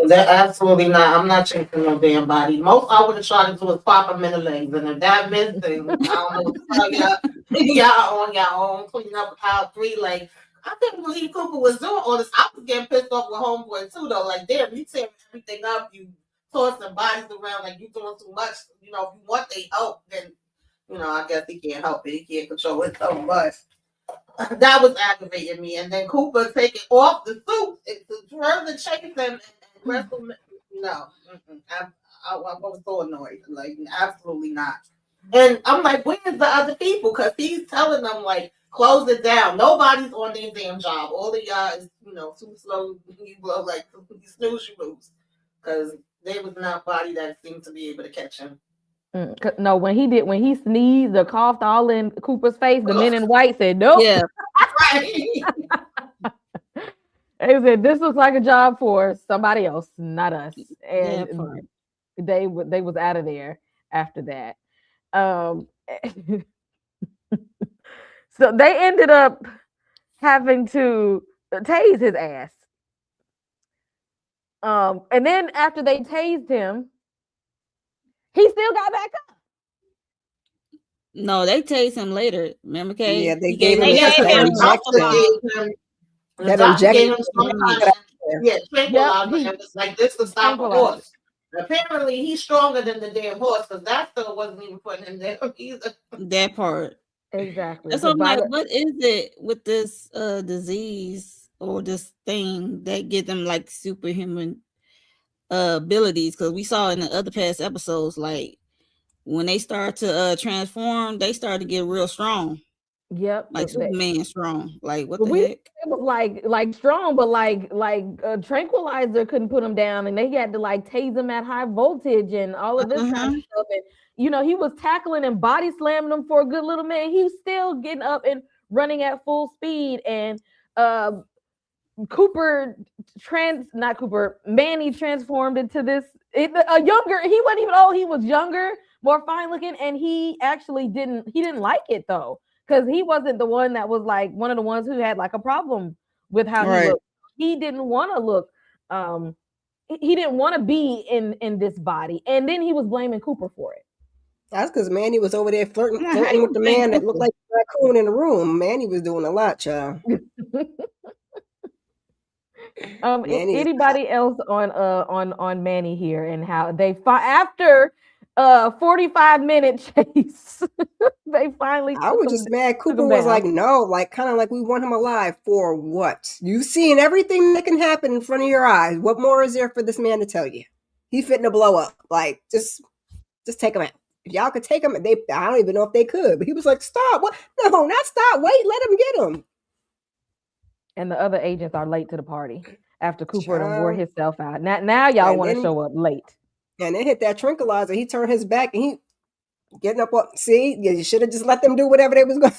That absolutely not. I'm not chasing no damn body. Most I would have tried to do is pop them in the legs, and if that missing, I don't know what the hell y'all on your own cleaning up how 3 legs. I couldn't believe Cooper was doing all this. I was getting pissed off with Homeboy too, though. Like, damn, you tearing everything up, you tossing bodies around, like you doing too much. You know, if you want their help, then I guess he can't help it. He can't control it so much. That was aggravating me. And then Cooper taking off the suit to further chase him and wrestle. No, I was so annoyed. Like, absolutely not. And I'm like, where's the other people? Because he's telling them, like, close it down. Nobody's on their damn job. All of y'all is, too slow. You blow, like, you snooze, you lose. Because there was not body that seemed to be able to catch him. No, when he sneezed or coughed all in Cooper's face, the men in white said, nope. Yeah. They said, this looks like a job for somebody else, not us. And they was out of there after that. So they ended up having to tase his ass. And then after they tased him, he still got back up. No, they tased him later. Remember, Kay? Yeah, they gave him that injection. That injection. Tranquilizer. And was like, this to stop a horse. Apparently, he's stronger than the damn horse, because that still wasn't even putting him there either. That part. Exactly. That's what I'm like, what is it with this disease or this thing that get them like superhuman abilities? Because we saw in the other past episodes, like when they start to transform, they start to get real strong. Yep, like Superman strong. Like what the heck? It was like strong, but like tranquilizer couldn't put him down, and they had to like tase him at high voltage and all of this kind of stuff. And he was tackling and body slamming him for a good little minute. He was still getting up and running at full speed. And Manny transformed into this a younger. He wasn't even old. He was younger, more fine looking, and he actually didn't like it though. Because he wasn't the one that was like one of the ones who had like a problem with how he looked. He didn't want to look. He didn't want to be in this body, and then he was blaming Cooper for it. That's because Manny was over there flirting with the man that looked like a raccoon in the room. Manny was doing a lot, child. Anybody else on Manny here and how they after 45-minute chase they finally I was just mad Cooper was like, no, like kind of like we want him alive for what? You've seen everything that can happen in front of your eyes. What more is there for this man to tell you? He fitting to blow up. Like just take him out. If y'all could take him, I don't even know if they could, but he was like, stop. What? No, not stop. Wait, let him get him. And the other agents are late to the party after Cooper done wore himself out. Now y'all want to show up late. And then hit that tranquilizer. He turned his back and he getting up. See, you should have just let them do whatever they was going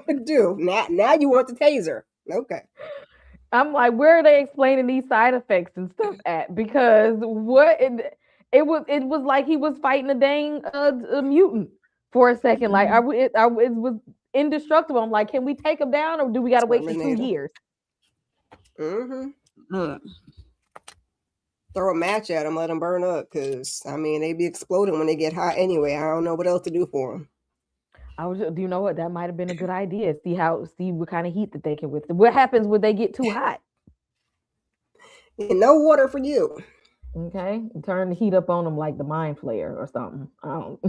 to do. Now you want the taser. Okay. I'm like, where are they explaining these side effects and stuff at? Because it was like he was fighting a dang a mutant for a second. Like it was indestructible. I'm like, can we take him down or do we got to wait for 2 years? Throw a match at them, let them burn up, because they be exploding when they get hot anyway. I don't know what else to do for them. Do you know what? That might have been a good idea. See what kind of heat that they can with. What happens when they get too hot? And no water for you. Okay, turn the heat up on them like the Mind Flayer or something. I don't.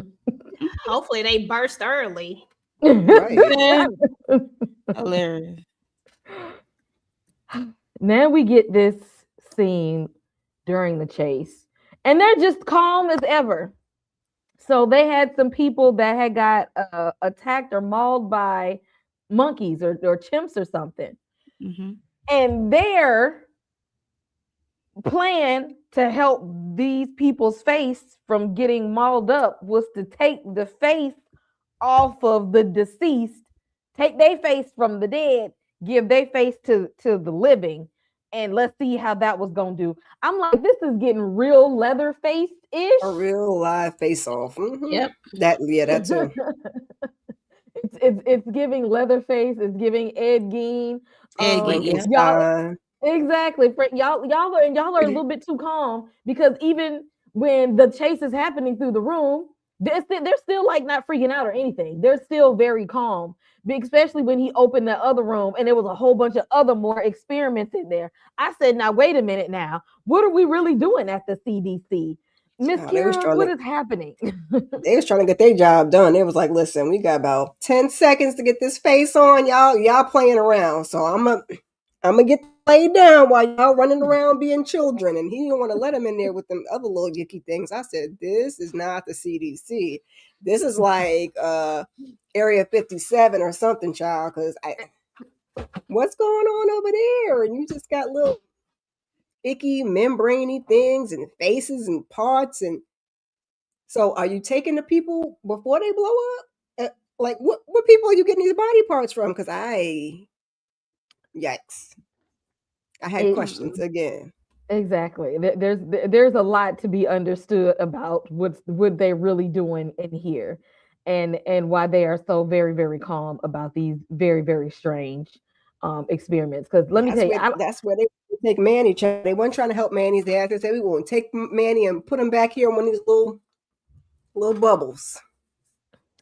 Hopefully they burst early. Right. Hilarious. Now we get this scene during the chase, and they're just calm as ever. So they had some people that had got attacked or mauled by monkeys or chimps or something, and their plan to help these people's face from getting mauled up was to take the face off of the deceased, take their face from the dead, give their face to the living, and let's see how that was gonna do. I'm like, this is getting real Leatherface-ish. A real live face off. Yep. That too. It's giving Leatherface. It's giving Ed Gein. Y'all, exactly. Y'all are a little bit too calm, because even when the chase is happening through the room, They're still like not freaking out or anything. They're still very calm, especially when he opened the other room and there was a whole bunch of other more experiments in there. I said, now wait a minute now. What are we really doing at the CDC? Miss Oh, they was Kira, trying what to is happening? they was trying to get their job done. They was like, listen, we got about 10 seconds to get this face on. Y'all playing around. So I'm gonna get laid down while y'all running around being children. And he didn't want to let him in there with them other little yucky things. I said, this is not the CDC. This is like Area 57 or something, child. Because what's going on over there? And you just got little icky membraney things and faces and parts. And so are you taking the people before they blow up? Like what people are you getting these body parts from? Because yikes. I had It, questions again. exactly. There's a lot to be understood about what they're really doing in here, and why they are so very very calm about these very very strange experiments. Because let me tell you, That's where they take Manny. They weren't trying to help Manny's dad. They said we want to take Manny and put him back here on one of these little bubbles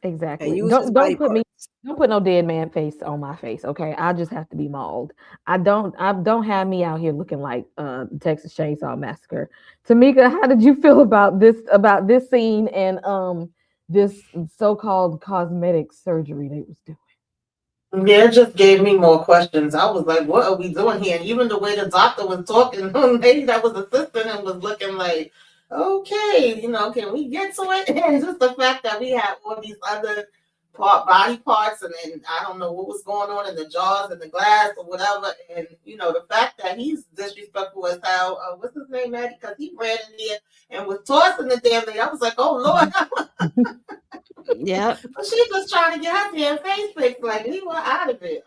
and exactly. use his body parts. Don't put no dead man face on my face, okay? I just have to be mauled. I don't have me out here looking like Texas Chainsaw Massacre. Tamika, how did you feel about this scene and this so-called cosmetic surgery they was doing? Yeah, it just gave me more questions. I was like, what are we doing here? And even the way the doctor was talking, the lady that was assisting him was looking like, okay, can we get to it? And just the fact that we had all these other body parts, and then I don't know what was going on in the jars and the glass or whatever. And, the fact that he's disrespectful as hell. What's his name, Maddie? Because he ran in there and was tossing the damn thing. I was like, oh, Lord. Yeah. But she just trying to get her damn face fixed. Like, he was out of it.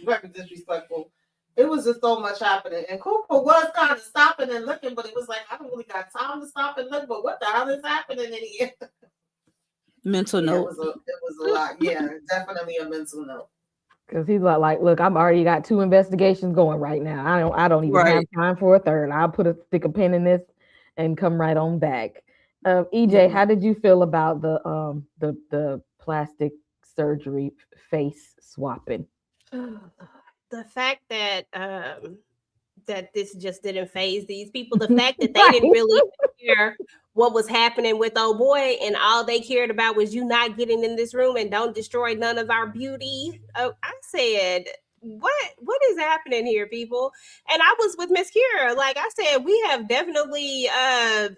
Very disrespectful. It was just so much happening. And Cooper was kind of stopping and looking, but it was like, I don't really got time to stop and look, but what the hell is happening in here? Mental Yeah, note. it was a lot. Yeah, definitely a mental note. Because he's like, look, I'm already got 2 investigations going right now. I don't even have time for a third. I'll stick a pin in this and come right on back. EJ, how did you feel about the plastic surgery face swapping? The fact that that this just didn't phase these people, the fact that they Right. didn't really care what was happening with old boy, and all they cared about was you not getting in this room and don't destroy none of our beauty. I said, what is happening here, people? And I was with Miss Kira. Like I said, we have definitely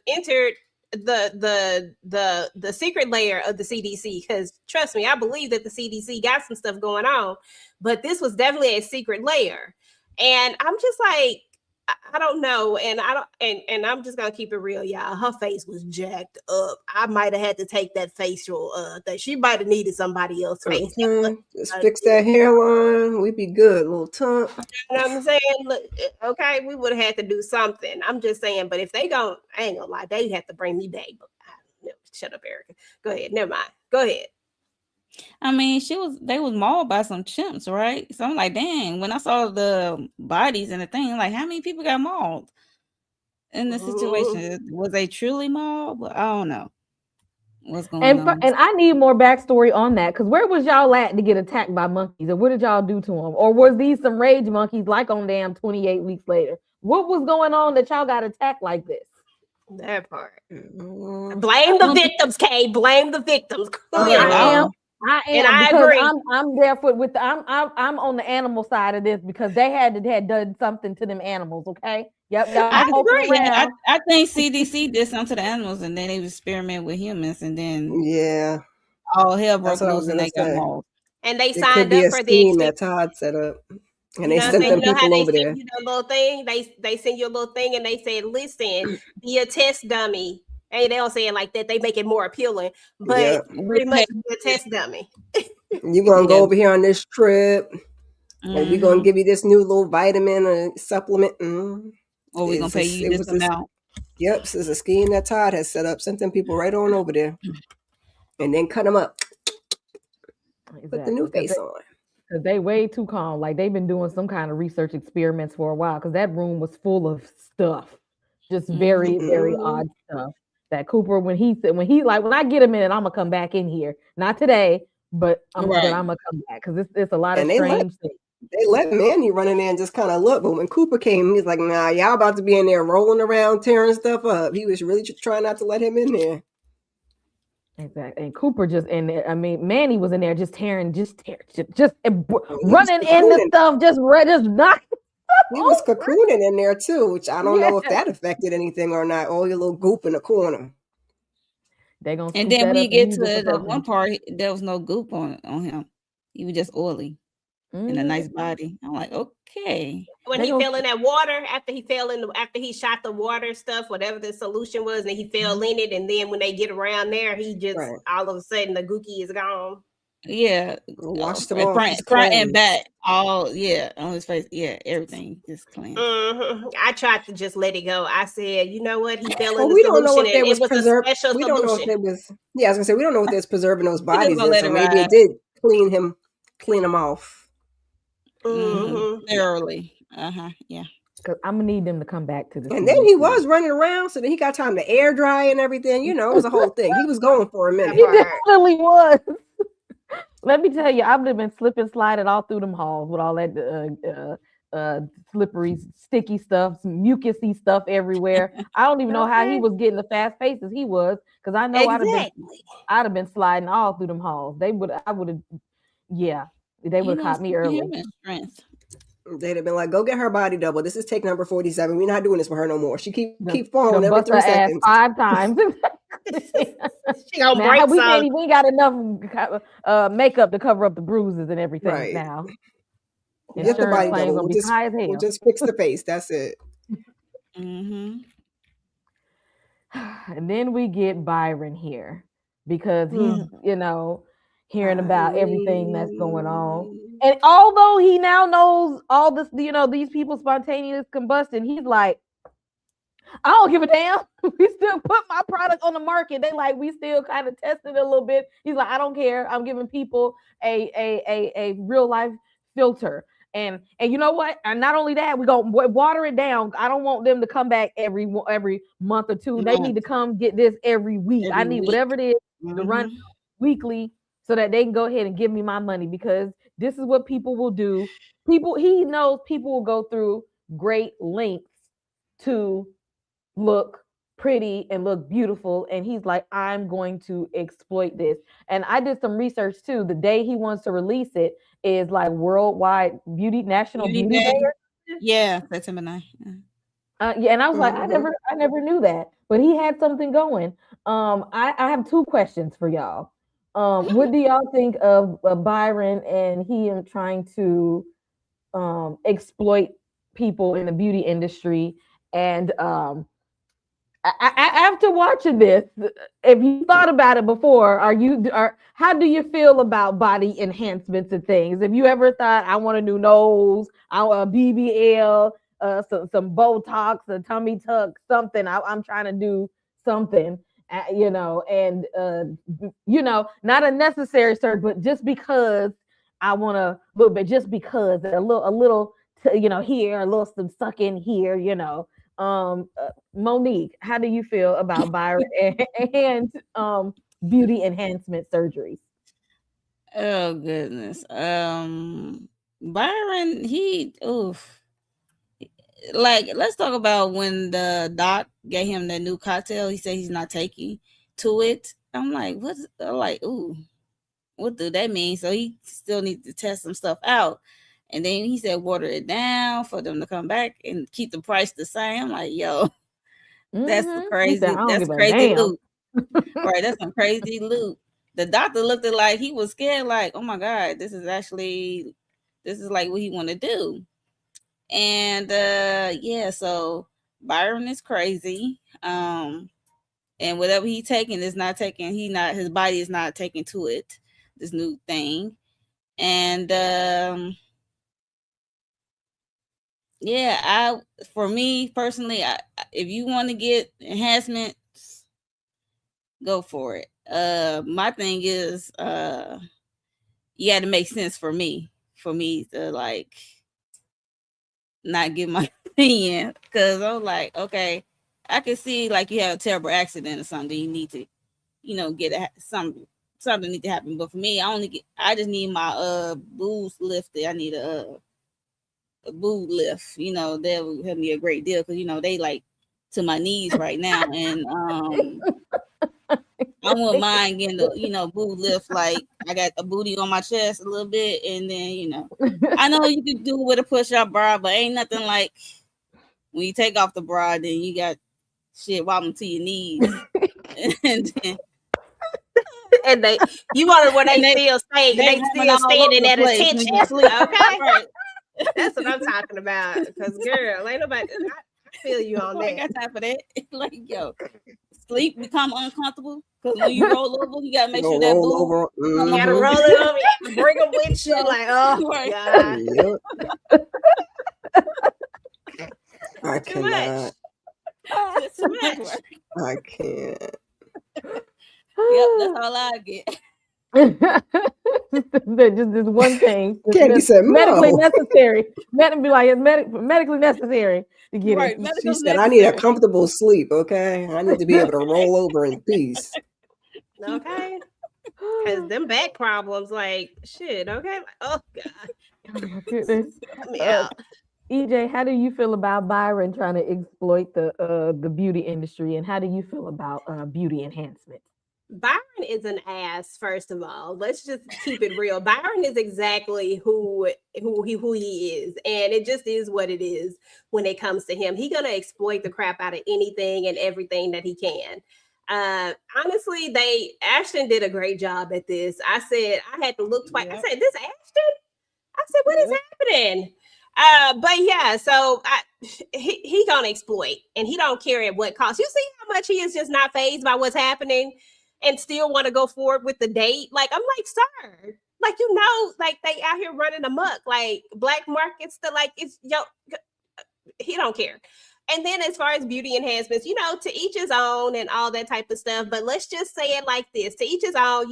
entered the secret layer of the CDC, because trust me, I believe that the CDC got some stuff going on, but this was definitely a secret layer. And I'm just like, I don't know, and I don't, and I'm just gonna keep it real, y'all. Her face was jacked up. I might have had to take that facial. That she might have needed somebody else's face. Just fix that hairline. We'd be good, little tump. You know what I'm saying? Look, okay, we would have had to do something. I'm just saying, but if they don't, I ain't gonna lie, they have to bring me back. But shut up, Erica. Go ahead. Never mind. Go ahead. I mean, they was mauled by some chimps, right? So I'm like, dang, when I saw the bodies and the thing, I'm like, how many people got mauled in this situation? Was they truly mauled? But I don't know what's going on. And I need more backstory on that, because where was y'all at to get attacked by monkeys, and what did y'all do to them? Or was these some rage monkeys like on damn 28 weeks later? What was going on that y'all got attacked like this? That part. Blame the victims, Kay. Blame the victims. I am and because agree. I'm there with I'm on the animal side of this, because they had done something to them animals. Okay, yep. I agree. I think CDC did something to the animals, and then they was experimenting with humans, and then all hell broke loose, and they got mauled. And they signed up for the scheme that Todd set up, and they sent them people over there. You know, little thing. They send you a little thing, and they said, "Listen, be a test dummy." Hey, they don't say it like that. They make it more appealing, but pretty much be a test dummy. You're gonna go over here on this trip, and we're gonna give you this new little vitamin or supplement. Or we're gonna pay you this amount. Yep, this is a scheme that Todd has set up. Sent them people right on over there, and then cut them up. Exactly. Put the new face on. Because they way too calm. Like they've been doing some kind of research experiments for a while. Because that room was full of stuff, just very very odd stuff that Cooper, when he said, when I get a minute, I'm gonna come back in here. Not today, but I'm gonna come back because it's a lot of strange things. They let Manny run in there and just kind of look, but when Cooper came, he's like, "Nah, y'all about to be in there rolling around, tearing stuff up." He was really trying not to let him in there. Exactly, and Cooper just in there. I mean, Manny was in there just tearing, running into stuff, just knocking. He was cocooning in there too, which I don't know if that affected anything or not. Oh, your little goop in the corner. They gonna and then when you get to the one part, there was no goop on him. He was just oily and a nice body. I'm like, okay. When he fell in that water, after he shot the water stuff, whatever the solution was, and he fell in it, and then when they get around there, he just all of a sudden the gookie is gone. Yeah, washed him off, front and back, all on his face, everything just clean. I tried to just let it go. I said, you know what, he fell in the we solution. Don't know if there was a special we solution. don't know if there was. Yeah, I was gonna say we don't know what there's preserving those bodies in, so maybe it it did clean him off. Thoroughly. Yeah. Because I'm gonna need them to come back to the. And then he was running around, so then he got time to air dry and everything. You know, it was a whole thing. He was going for a minute. He definitely was. Let me tell you, I've been slipping, sliding all through them halls with all that slippery, sticky stuff, some mucusy stuff everywhere. I don't even know how he was getting the fast paces he was, because I know I'd have been sliding all through them halls. They would have caught me early. They'd have been like, "Go get her body double. This is take number 47. We're not doing this for her no more. She keep falling every 3 seconds, 5 times." She gonna break we ain't got enough makeup to cover up the bruises and everything now. Get the body double. We'll just fix the face. That's it. And then we get Byron here because he's hearing about everything that's going on. And although he now knows all this, these people spontaneous combustion, he's like, I don't give a damn. We still put my product on the market. They like, we still kind of tested it a little bit. He's like, I don't care. I'm giving people a real life filter. And you know what? And not only that, we go water it down. I don't want them to come back every month or two. They need to come get this every week. I need whatever it is to run weekly so that they can go ahead and give me my money, because this is what people will do. He knows people will go through great lengths to look pretty and look beautiful, and he's like, I'm going to exploit this. And I did some research too. The day he wants to release it is like worldwide National Beauty Day. Yeah, September 9th. And I was like, I never knew that, but he had something going. I have 2 questions for y'all. What do y'all think of Byron and him trying to exploit people in the beauty industry? And after watching this, if you thought about it before, how do you feel about body enhancements and things? Have you ever thought, I want a new nose, I want a BBL, some Botox, a tummy tuck, something? I'm trying to do something, and not a necessary surgery, but just because I want a little bit, just because a little, here, a little some suck in here, Monique, how do you feel about Byron and beauty enhancement surgeries? Oh goodness. Byron, let's talk about when the doc gave him that new cocktail. He said he's not taking to it. I'm like, what do that mean? So he still needs to test some stuff out. And then he said water it down for them to come back and keep the price the same. I'm like, yo, that's crazy. That's crazy loot. Right, that's some crazy loot. The doctor looked at like he was scared, like, oh my God, this is like what he want to do. And so Byron is crazy. And whatever he taking is not taking, his body is not taking to it, this new thing. And for me personally, if you want to get enhancements, go for it. My thing is, you had to make sense for me to like not give my opinion, because I'm like, okay, I can see like you have a terrible accident or something. You need to, get something need to happen. But for me, I just need my boobs lifted. I need a boob lift. That would help me a great deal because they like to my knees right now, and I wouldn't mind getting the boob lift. Like I got a booty on my chest a little bit, and then I know you can do it with a push-up bra, but ain't nothing like when you take off the bra, then you got shit wobbling to your knees, and then And you want it where they still stay, they they roaming still all over standing the at place, attention. nigga. Sleep. Okay, Right. that's what I'm talking about. Because girl, ain't nobody. I feel you on I ain't that. got time for that. Like, yo, sleep become uncomfortable because when you roll over, you gotta make sure that roll boob over. You gotta Mhm. roll it over and bring them with you. Like, oh Right. god, Yep. I too much. cannot. It's too much much. work. I can't. Yep, that's all I get. Just this one thing. Candy said, medically "No." necessary. Be like, it's medically necessary to get Right, it. She medical said, "I need a necessary. comfortable sleep. Okay, I need to be able to roll over in peace." Okay, because them back problems, like shit. Okay, like, oh god, Oh my goodness. help me out. EJ, how do you feel about Byron trying to exploit the beauty industry, and how do you feel about beauty enhancement? Byron is an ass. First of all, let's just keep it real. Byron is exactly who he is, and it just is what it is when it comes to him. He's gonna exploit the crap out of anything and everything that he can. Honestly, Ashton did a great job at this. I said I had to look twice. I Yep. said, "This Ashton." I said, "What is Yep. happening?" But yeah, so he gonna exploit, and he don't care at what cost. You see how much he is just not phased by what's happening, and still want to go forward with the date. Like I'm like, sir, like like they out here running amok, like black markets. Like it's he don't care. And then as far as beauty enhancements, to each his own and all that type of stuff. But let's just say it like this: to each his own.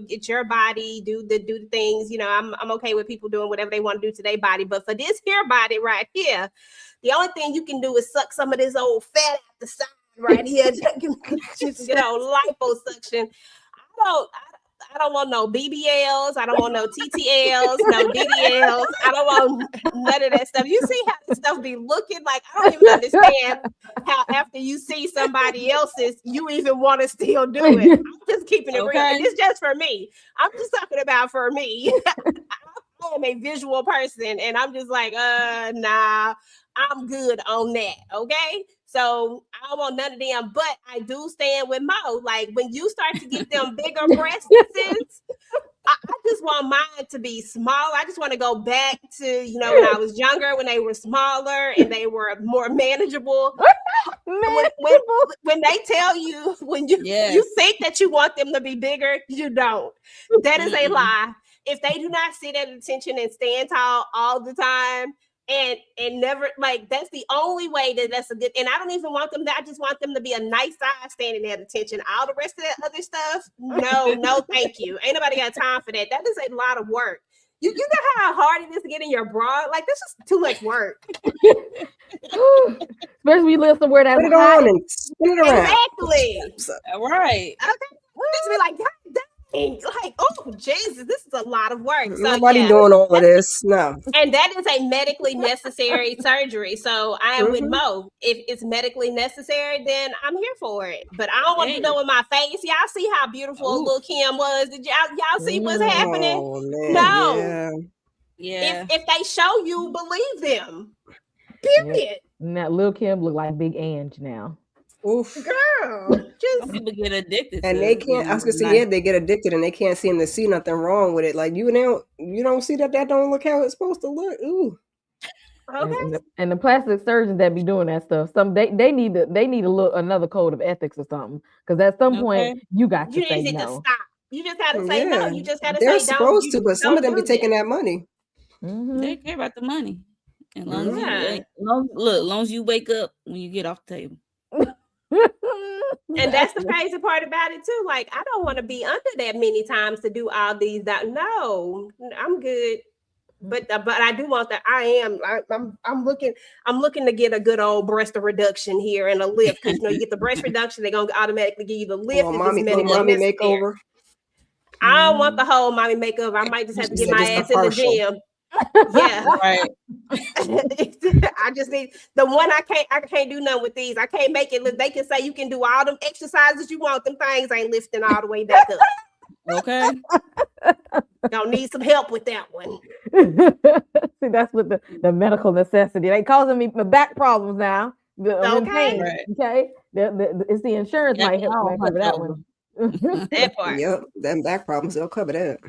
It's your body, do the things. I'm okay with people doing whatever they want to do to their body. But for this here body right here, the only thing you can do is suck some of this old fat out the side right here. Just liposuction. I don't want no BBLs. I don't want no TTLs, no DDLs. I don't want none of that stuff. You see how this stuff be looking like? I don't even understand how after you see somebody else's, you even want to still do it. I'm just keeping it real. Okay. And it's just for me. I'm just talking about for me. I am a visual person, and I'm just like, nah, I'm good on that. Okay. So I don't want none of them, but I do stand with Mo. Like when you start to get them bigger breasts, I just want mine to be small. I just want to go back to, when I was younger, when they were smaller and they were more manageable. When they tell you, when you think that you want them to be bigger, you don't. That is a lie. If they do not sit at attention and stand tall all the time, and never, like, that's the only way that's a good. And I don't even want them I just want them to be a nice size standing at attention. All the rest of that other stuff, no thank you. Ain't nobody got time for that. That is a lot of work. You know how hard it is to get in your bra? Like, that's just too much work. Especially we live somewhere that's Put it on and spin it around. Exactly. All right. Okay. Just be like, God dang. Like, oh Jesus, this is a lot of work. So, Nobody doing all of this. No. And that is a medically necessary surgery. So I am with Mo. If it's medically necessary, then I'm here for it. But I don't want to do it with my face. Y'all see how beautiful Lil Kim was? Did y'all see what's happening? Oh, man. No. Yeah. If they show you, believe them. Period. Now Lil Kim look like Big Ange now. Oof. Girl, Some people get addicted and to they can't. I was gonna say, they get addicted, and they can't seem to see nothing wrong with it. Like you don't see that don't look how it's supposed to look. Ooh. Okay. And the plastic surgeons that be doing that stuff, they need to look another code of ethics or something. Because at some point you got to say need no. to stop. You just got to say no. You just got to They're say don't. supposed to, but some of them be taking that money. They care about the money. And long as you wake up when you get off the table. And that's the crazy part about it too. Like, I don't want to be under that many times to do all these. No, I'm good. But I do want that. I'm looking to get a good old breast reduction here and a lift, because you get the breast reduction, they're gonna automatically give you the lift if it's little medically mommy necessary. makeover. I don't want the whole mommy makeover. I might just have to She get said my just the ass in the partial. gym. Yeah. Right. I just need the one. I can't do nothing with these. I can't make it look. They can say you can do all them exercises you want. Them things ain't lifting all the way back up. Okay. Gonna need some help with that one. See, that's what the medical necessity. They causing me my back problems now. I'm in Okay. pain. Right. Okay, it's the insurance Yeah, might help I'll might hunt cover that over. one. That part. Yep, them back problems, they'll cover that.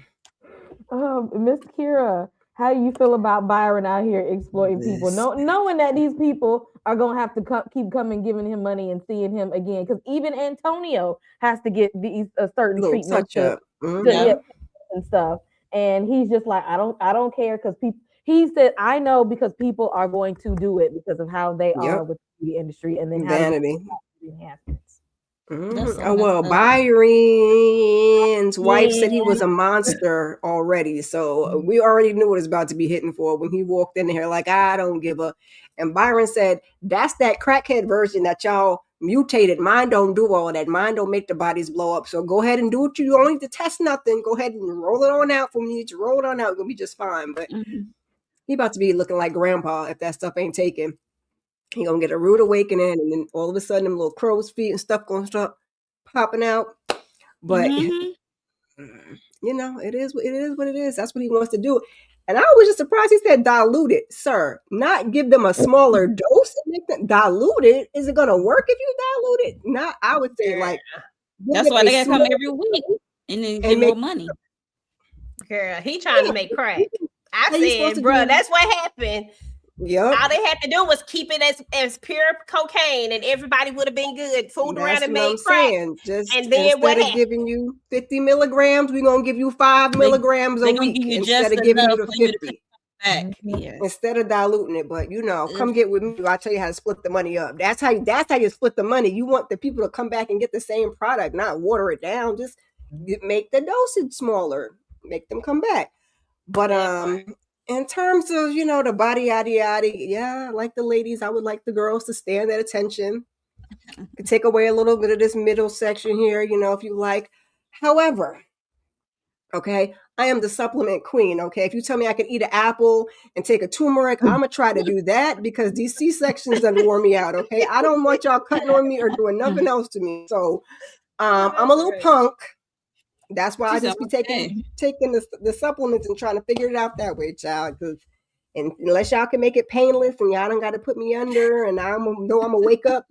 Miss Kira, how do you feel about Byron out here exploiting people, knowing that these people are gonna have to keep coming, giving him money and seeing him again? Because even Antonio has to get these certain Little treatments touch up. Yeah. and stuff, and he's just like, I don't care, because people. He said, I know, because people are going to do it because of how they are Yep. with the beauty industry, and then how Vanity. enhancements. That's Oh, well, up. Byron's wife said he Yeah. was a monster already. So we already knew what it was about to be hitting for when he walked in here like, I don't give a. And Byron said, that's that crackhead version that y'all mutated. Mine don't do all that. Mine don't make the bodies blow up. So go ahead and do what you don't need to test nothing. Go ahead and roll it on out for me. Just roll it on out. It's going to be just fine. But he about to be looking like grandpa if that stuff ain't taken. He gonna get a rude awakening, and then all of a sudden, them little crow's feet and stuff gonna start popping out. But it is what it is. That's what he wants to do. And I was just surprised he said diluted, sir. Not give them a smaller dose and make them diluted. Is it gonna work if you dilute it? Not. I would say like. That's why they gotta come every week and then get more money. Girl, he trying to make crack. I said, bro, that's what happened. Yep. All they had to do was keep it as pure cocaine, and everybody would have been good. Fooled around and made crack. Just and then instead of giving you 50 milligrams, we're gonna give you 5 milligrams a week instead of giving you the 50. Instead of diluting it. But come get with me. I'll tell you how to split the money up. That's how you split the money. You want the people to come back and get the same product, not water it down. Just make the dosage smaller. Make them come back. But in terms of, the body, yada, yada, yeah, like the ladies, I would like the girls to stand at attention. Could take away a little bit of this middle section here, if you like. However, okay, I am the supplement queen, okay? If you tell me I can eat an apple and take a turmeric, I'm going to try to do that because these C-sections done wore me out, okay? I don't want y'all cutting on me or doing nothing else to me. So I'm a little punk. That's why I just be taking the supplements and trying to figure it out that way, child. Because unless y'all can make it painless and y'all don't got to put me under, and I'm gonna wake up.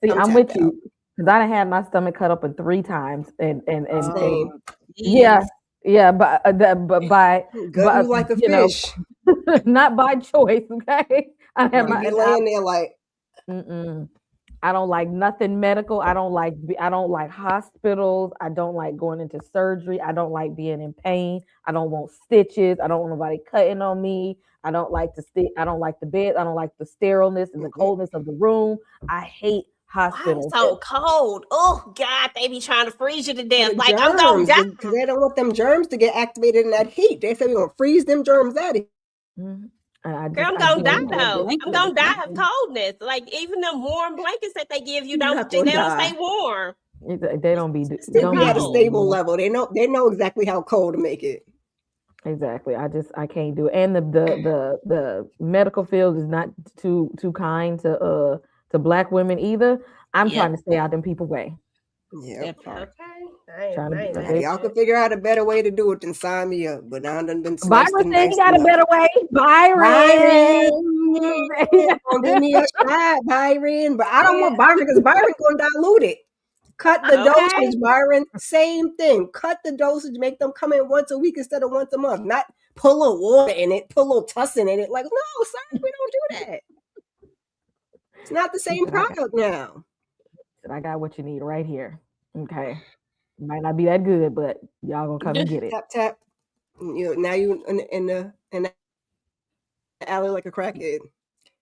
See, I'm with you because I done had my stomach cut open 3 times, and yeah, but by you like a fish, not by choice. Okay, I have my laying there like. I don't like nothing medical. I don't like hospitals. I don't like going into surgery. I don't like being in pain. I don't want stitches. I don't want nobody cutting on me. I don't like I don't like the bed. I don't like the sterileness and the coldness of the room. I hate hospitals. Why so cold? Oh God, they be trying to freeze you to death. Like germs, I'm gonna die because they don't want them germs to get activated in that heat. They say we're gonna freeze them germs out of here. I'm gonna die though. I'm gonna die of coldness. Like even them warm blankets that they give you don't stay warm. They don't be still be at a stable level. They know exactly how cold to make it. Exactly. I can't do it. And the medical field is not too kind to Black women either. I'm trying to stay out them people way. Yeah. Okay. Y'all can figure out a better way to do it than sign me up. But I done been sliced. Byron said he got a better way. Byron. Give me a shot, Byron. But I don't want Byron because Byron gonna dilute it. Cut the dosage, Byron. Same thing. Cut the dosage. Make them come in once a week instead of once a month. Not put a little water in it, put a little tussin in it. Like, no, sir, we don't do that. It's not the same product now. I got what you need right here. Okay. Might not be that good, but y'all gonna come and get it. Tap tap. Now you in the alley like a crackhead.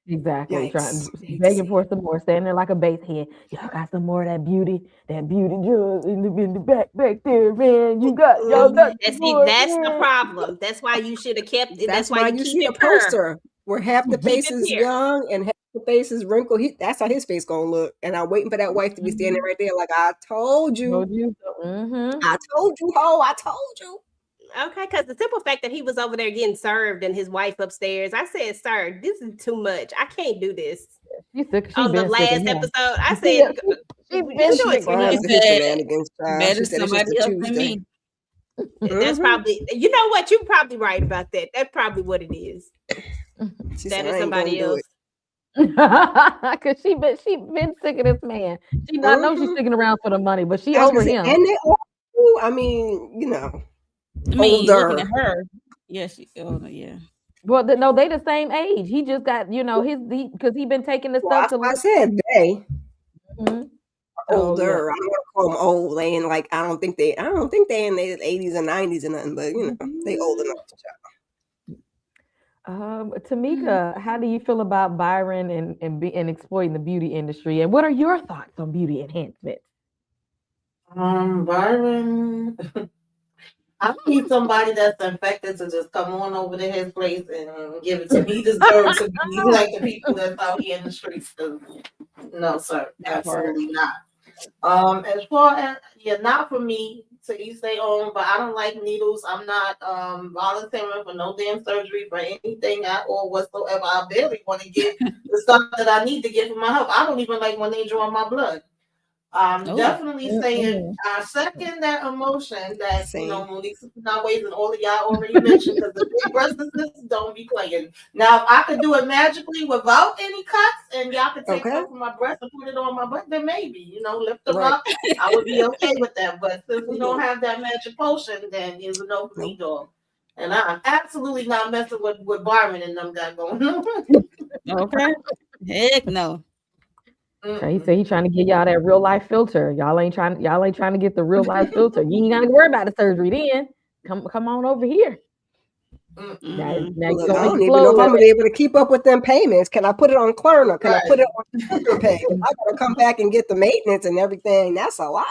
Exactly. Yikes. Trying Hate to begging see for it. some more, standing there like a base head. Y'all got some more of that beauty drug in the back there, man. Y'all got Mhm. some And see, more, that's the man. problem. That's why you should have kept it. That's That's why why you you keep see it a pure. poster where half the Keep face it is pure. young and half the face is wrinkled. That's how his face gonna look. And I'm waiting for that wife to be standing right there, like I told you, Told you so. Mm-hmm. I told you, ho, I told you. Okay, because the simple fact that he was over there getting served and his wife upstairs, I said, "Sir, this is too much. I can't do this." She On the been sick of last him. episode, I Yeah, said, she "You been doing She sick too of much." cries She to him. his said, shenanigans, child. She better said it's just somebody a else than Tuesday. me. That's Hmm. probably, you know what? You're probably right about that. That's probably what it is. She That said is I ain't gonna somebody do else. it. Cause she been sick of this man. She not know she's Hmm. sticking around for the money, but she I was gonna over say, him. and they all do. I mean, I mean, looking at older. her, yeah, yeah. Well, no, they the same age. He just got because he been taking the Well, stuff that's to why I look. said they Mhm. are So yeah. older. I don't want to call them old. They ain't like I don't think they in their 80s and 90s or nothing. But they old enough. Tamika, how do you feel about Byron and exploiting the beauty industry? And what are your thoughts on beauty enhancement? Byron. I need somebody that's infected to just come on over to his place and give it to me. He deserves to be like the people that's out here in the streets. 'Cause no, sir, That part. absolutely not. As far as yeah, not for me to each their own, but I don't like needles. I'm not volunteering for no damn surgery for anything at all whatsoever. I barely want to get the stuff that I need to get for my health. I don't even like when they draw my blood. I'm Oh, definitely saying Mm-mm. I second that emotion that Same. Monique Naways and all of y'all already mentioned because the big breast sisters don't be playing. Now, if I could do it magically without any cuts and y'all could take Okay. stuff from my breast and put it on my butt, then maybe, lift them Right. up. I would be okay with that. But since we don't Mhm. have that magic potion, then it's a no for me, Nope. dog. And I'm absolutely not messing with what Byron and them got going on. okay. Heck no. Okay, he Mm-mm. said he trying to get y'all that real life filter. Y'all ain't trying to get the real life filter. You ain't gotta worry about the surgery then. Come on over here. Mm-mm. Mm-mm. Now you Look, I gonna don't even know if explode. I'm gonna be able to keep up with them payments. Can I put it on Klarna? Can I put Right. it on Pay? I gotta come back and get the maintenance and everything. That's a lot.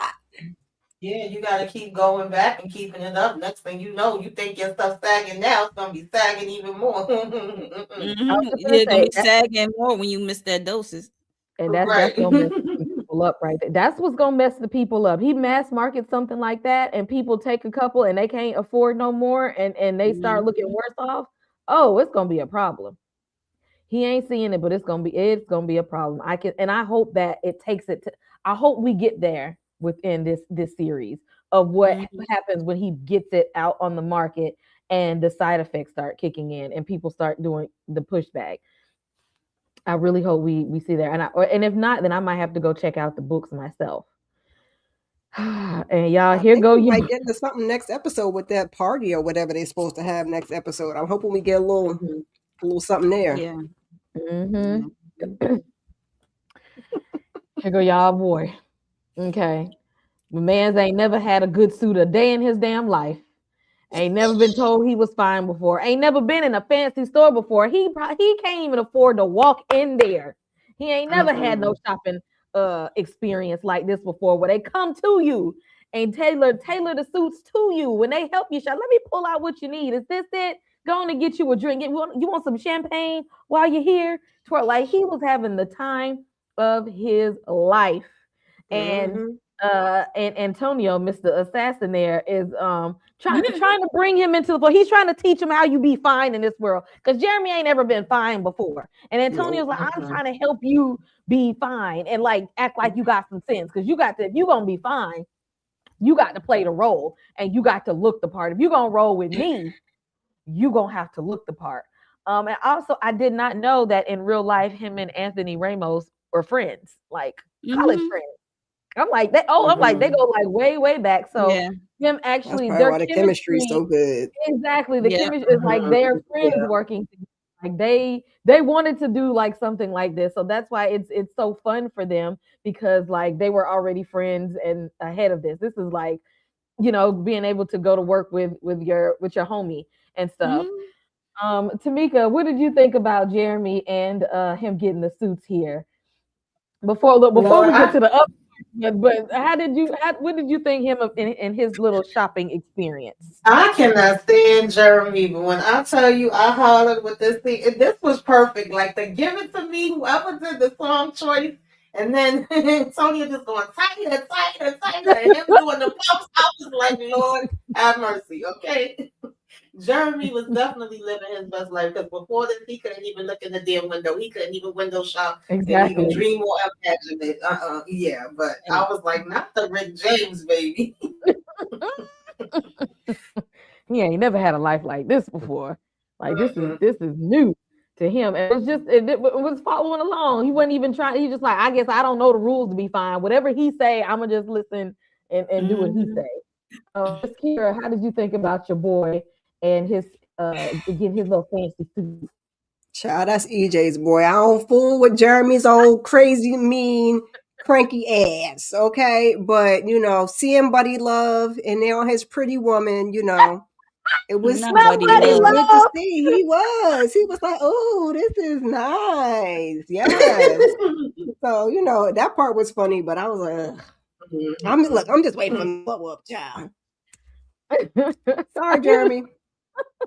Yeah, you got to keep going back and keeping it up. Next thing you know, you think your stuff's sagging now, it's going to be sagging even more. Mm-mm. I was Mm-hmm. just gonna You're gonna say be sagging more when you miss that doses. and that's Right. gonna mess some people up right there. That's what's gonna mess the people up. He mass markets something like that, and people take a couple and they can't afford no more, and they start looking Mhm. worse off. Oh, it's gonna be a problem. He ain't seeing it, but it's gonna be a problem. I hope that it takes it to. I hope we get there within this series of what Mhm. happens when he gets it out on the market and the side effects start kicking in and people start doing the pushback. I really hope we see that. And if not, then I might have to go check out the books myself. And y'all, I here think go we you. might get into something next episode with that party or whatever they're supposed to have next episode. I'm hoping we get Mhm. a little something there. Yeah. Hmm. Yeah. Here go y'all, boy. Okay, the man's ain't never had a good suit a day in his damn life. Ain't never been told he was fine before. Ain't never been in a fancy store before. He can't even afford to walk in there. He ain't never had no Mm-mm. shopping experience like this before where they come to you and tailor the suits to you when they help you shop. Let me pull out what you need. Is this it? Going to get you a drink. You want some champagne while you're here? Like he was having the time of his life. And Hmm. and Antonio, Mr. Assassin there is trying to bring him into the floor. He's trying to teach him how you be fine in this world. Because Jeremy ain't ever been fine before. And Nope. Antonio's like, I'm Mm-mm. trying to help you be fine and like act like you got some sense. Because you got to, if you gonna be fine, you got to play the role and you got to look the part. If you're gonna roll with me, you gonna have to look the part. And also I did not know that in real life, him and Anthony Ramos were friends, like college Mhm. friends. I'm like they. Oh, I'm like they Mm-hmm. go like way, way back. So Yeah. them That's actually probably their why the chemistry is chemistry so good. exactly the Yeah. chemistry is like Mm-hmm. their friends Yeah. working together. Like they wanted to do like something like this. So that's why it's so fun for them because like they were already friends and ahead of this. This is like being able to go to work with your homie and stuff. Mhm. Tamika, what did you think about Jeremy and him getting the suits here? Before Lord, we get to the other, but what did you think him in his little shopping experience? I cannot stand Jeremy, but when I tell you I hollered with this thing, this was perfect. Like to give it to me, whoever did the song choice, and then Sonya just going tighter, tighter, tighter, and him doing the pumps. I was like, Lord, have mercy, okay? Jeremy was definitely living his best life because before this, he couldn't even look in the damn window. He couldn't even window shop and even Exactly. dream or imagine it. Yeah, but I was like, not the Rick James, baby. He ain't never had a life like this before. Like Mm-mm. this is new to him. And it was following along. He wasn't even trying. He just like, I guess I don't know the rules to be fine. Whatever he say, I'm gonna just listen and do what he Mhm. say. Miss Kira, how did you think about your boy and his getting his little fancy suit? Child, that's EJ's boy. I don't fool with Jeremy's old crazy, mean, cranky ass. Okay, but seeing Buddy Love and now his pretty woman, it was Not Not buddy buddy it's love. good to love. see. He was like, oh, this is nice. Yes. So that part was funny, but I was like, ugh. I'm just waiting for the blow up, child. Sorry, Jeremy,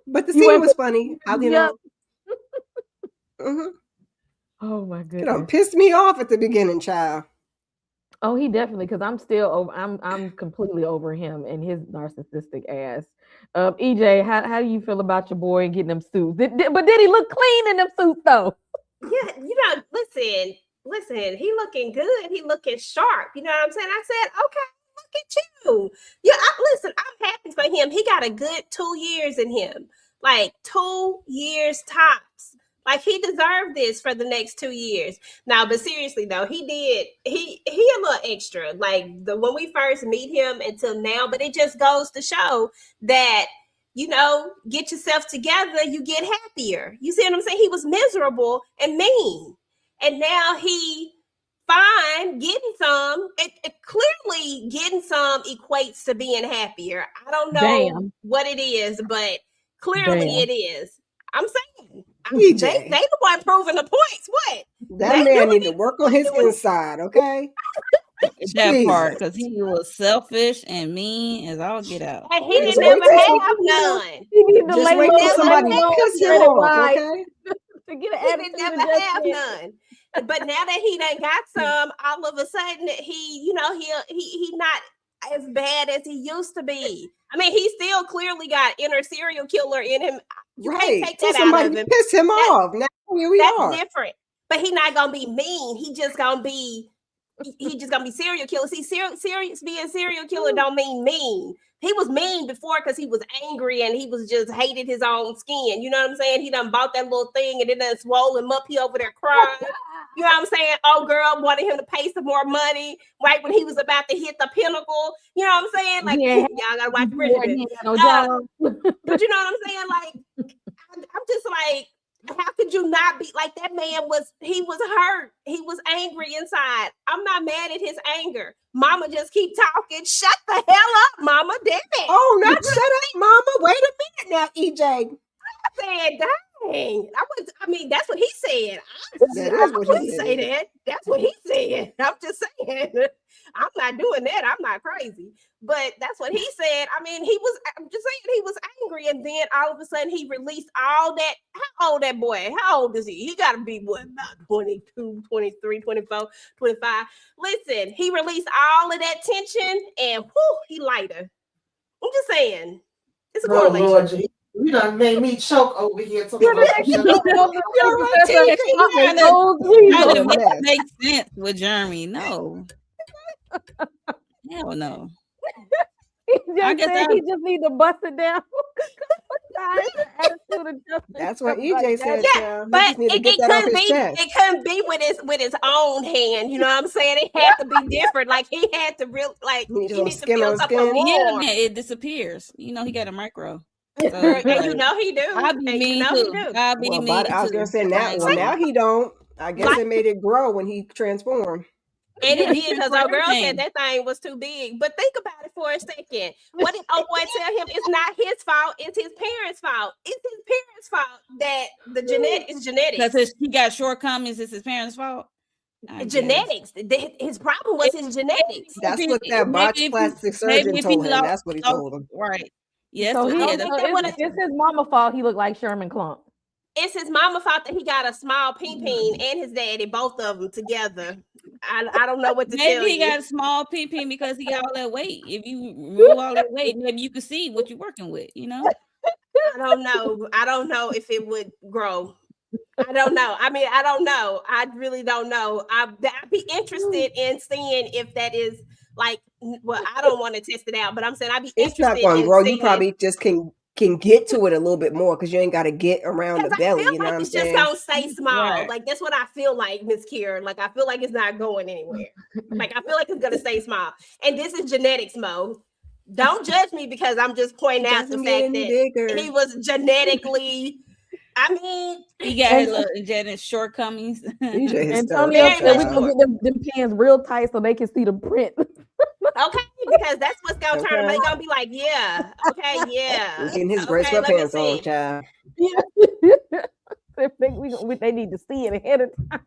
but the You scene went was for funny. How yep. mhm. Oh my It done goodness. pissed me off at the beginning, child. Oh, he definitely because I'm still over. I'm completely over him and his narcissistic ass. EJ, how do you feel about your boy and getting them suits? But did he look clean in them suits though? Yeah, listen, he looking good. He looking sharp. You know what I'm saying? I said, okay, look at you. Yeah, listen, I'm happy for him. He got a good 2 years in him. Like 2 years tops. Like he deserved this for the next 2 years. Now, but seriously though, he a little extra. Like the when we first meet him until now, but it just goes to show that get yourself together, you get happier. You see what I'm saying? He was miserable and mean. And now he fine getting some. It clearly getting some equates to being happier. I don't know Damn, what it is, but clearly damn. it is. I'm saying they EJ, the one proving the points. What? that They man doing need to it. work on his Doing inside, okay? That part, Jesus. because he was selfish and mean as all get out. and he Just didn't wait ever till have some, none. He need to just lay wait low till and Never let somebody him go have and piss him get it none. off, right okay? to get an He didn't attitude never have adjustment. none. But now that he done got some, all of a sudden he not as bad as he used to be. I mean, he still clearly got inner serial killer in him. You can't Right. take Till that out somebody of him. piss him That off. Now here we that's are. different. But he not gonna be mean. He just gonna be serial killer. See, being serial killer don't mean mean. He was mean before because he was angry and he was just hated his own skin. You know what I'm saying? He done bought that little thing and it done swole him up. He over there crying. You know what I'm saying? Oh, girl wanted him to pay some more money right when he was about to hit the pinnacle. You know what I'm saying? Like, He ain't y'all gotta had watch before and Bridgerton. he ain't had no Uh, job. but you know what I'm saying? Like, I'm just like, how could you not be like that man he was hurt. He was angry inside. I'm not mad at his anger. Mama just keep talking. Shut the hell up, mama. Damn it. Oh, You not shut up, mama. Wait a minute now, EJ. said, dang. I mean, that's what he said. That I is what he wouldn't say said. that. That's what he said. I'm just saying. I'm not doing that. I'm not crazy. But that's what he said. I mean, I'm just saying he was angry. And then all of a sudden he released all that. How old that boy? How old is he? He got to be what, about 22, 23, 24, 25. Listen, he released all of that tension and whew, he lighter. I'm just saying. It's a Oh correlation. Lord, you done made me choke over here. Talking You done about make some me shut up. choke over You're here, right, Professor. TJ. She I'm trying a to old trying You're to a weasel. mess. make sense with Jeremy. No, hell no. He I just guess said I he just need to bust it down. Guys, attitude adjustment. That's what Like EJ that. said, Yeah, child. He but just need to it, get it that off couldn't his be chest. it couldn't be with his own hand. You know what I'm saying? It had to be different. Like he had to real like He needs he some needs to skin feel on something skin. yeah, warm. man, it disappears. You know, he got a micro. Girl, So and you like know he do. I be And you mean know he too. do. I be Well, mean but I was gonna too. say So I now. ain't Well, gonna now he don't. I guess Like it made it grow when he transformed. And Yeah, it did because for our girl everything. said that thing was too big. But think about it for a second. What did old boy tell him? It's not his fault. It's his parents' fault. It's his parents' fault that the Because genetics. he got shortcomings. It's his parents' fault. I guess. Genetics. His problem was his genetics. That's what that botched plastic surgeon if he told him. lost, That's what he told him. right. Yes, So I he, don't yeah, think so that would have. it's his mama fault. He looked like Sherman Klump. It's his mama fault that he got a small peen and his daddy, both of them together. I don't know what to tell maybe he you. got a small pee because he got all that weight. If you remove all that weight, maybe you can see what you're working with. You know. I don't know. I don't know if it would grow. I don't know. I mean, I don't know. I really don't know. I'd be interested in seeing if that is like. Well, I don't want to test it out, but I'm saying I'd be It's not interested going to in grow. You seeing probably just can get to it a little bit more because you ain't got to get around the because I belly. feel You know like what I'm it's just saying? gonna stay small. Right. Like that's what I feel like, Miss Kier. Like I feel like it's not going anywhere. Like I feel like it's gonna stay small. And this is genetics, Mo. Don't judge me because I'm just pointing It out the doesn't get fact any that bigger. he was genetically. I mean, He got And- his little genetic shortcomings. These are hysterical. Antonio Very said we're much gonna so. get them pants real tight so they can see the print. Okay, because that's what's gonna turn them. Okay. They're gonna be like, yeah, okay, yeah. He's getting his gray Okay, let me sweatpants on, see. child. They need to see it ahead of time.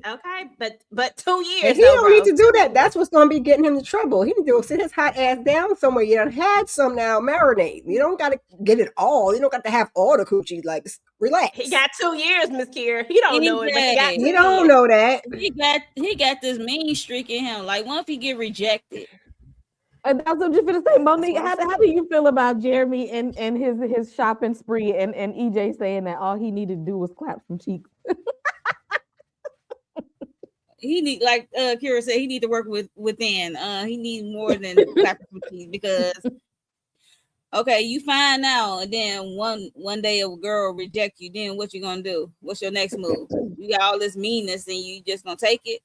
Okay, but 2 And years he though, don't bro. need to do that. That's what's going to be getting him in trouble. He need to go sit his hot ass down somewhere. You done had some now, marinate. You don't got to get it all. You don't got to have all the coochie. Like, relax. He got 2 years, Miss Kier. He don't know it, but he got 2 He don't years. know that. he got this mean streak in him. Like, what if he get rejected? And that's what I'm just gonna say, Monique. what I'm How do you feel about Jeremy and his shopping spree and EJ saying that all he needed to do was clap some cheeks? He need, like Kira said, he need to work within. He need more than clapping some cheeks because okay, you find out, and then one day a girl reject you. Then what you gonna do? What's your next move? You got all this meanness, and you just gonna take it?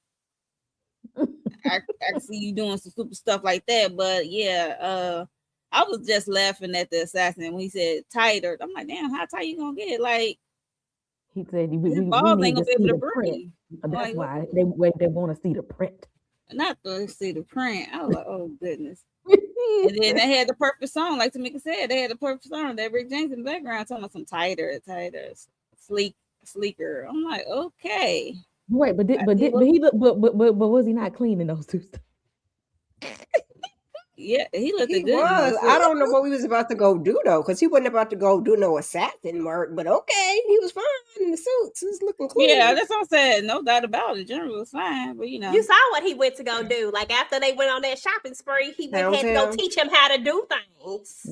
I can see you doing some stupid stuff like that, but yeah, I was just laughing at the assassin when he said tighter. I'm like, damn, how tight you gonna get? Like, He said we his balls need ain't to gonna be see able the to print. breathe. That's Like, why they want to see the print. not to see the print. I was like, oh goodness. And then they had the perfect song, like Tamika said, they had the perfect song that Rick James in the background talking about some tighter, sleeker. I'm like, okay. Right, but was he not cleaning those two stuff? Yeah, he looked He good. was. I don't know what we was about to go do though, because he wasn't about to go do no assassin work. But okay, he was fine in the suits. He was looking cool. Yeah, that's what I said. No doubt about it. General was fine, but you know, You saw what he went to go do. Like after they went on that shopping spree, he had to go Downtown. teach him how to do things.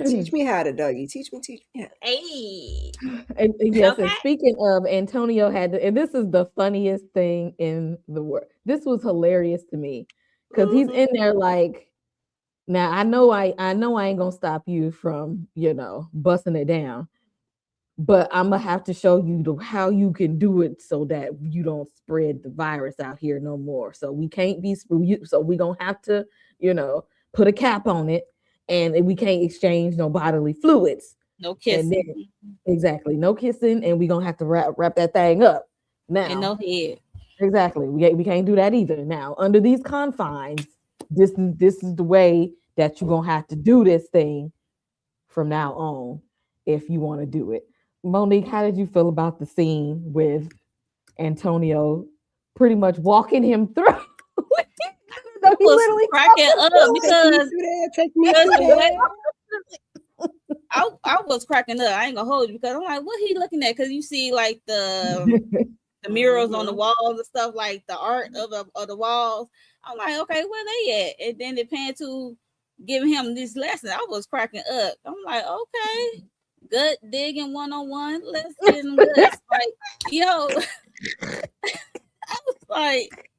Teach me how to, Dougie. Teach me how. Hey, And yes, and Okay. speaking of, Antonio and this is the funniest thing in the world. This was hilarious to me because he's in there like, now I know I ain't gonna stop you from busting it down, but I'm gonna have to show you how you can do it so that you don't spread the virus out here no more. So we can't be so we gonna have to put a cap on it, and we can't exchange no bodily fluids. no And kissing then, exactly, no kissing, and we're gonna have to wrap that thing up now. and no head. Exactly, we can't do that either. Now, under these confines, this is the way that you're gonna have to do this thing from now on if you want to do it. Monique, how did you feel about the scene with Antonio pretty much walking him through? I was cracking up because Take me through there. I was cracking up. I ain't gonna hold you because I'm like, what he looking at? Because you see like the murals on the walls and stuff, like the art of the walls. I'm like, okay, where they at? And then they pan to giving him this lesson. I was cracking up. I'm like, okay, gut digging 101. Let's get him guts. Like, yo, I was like,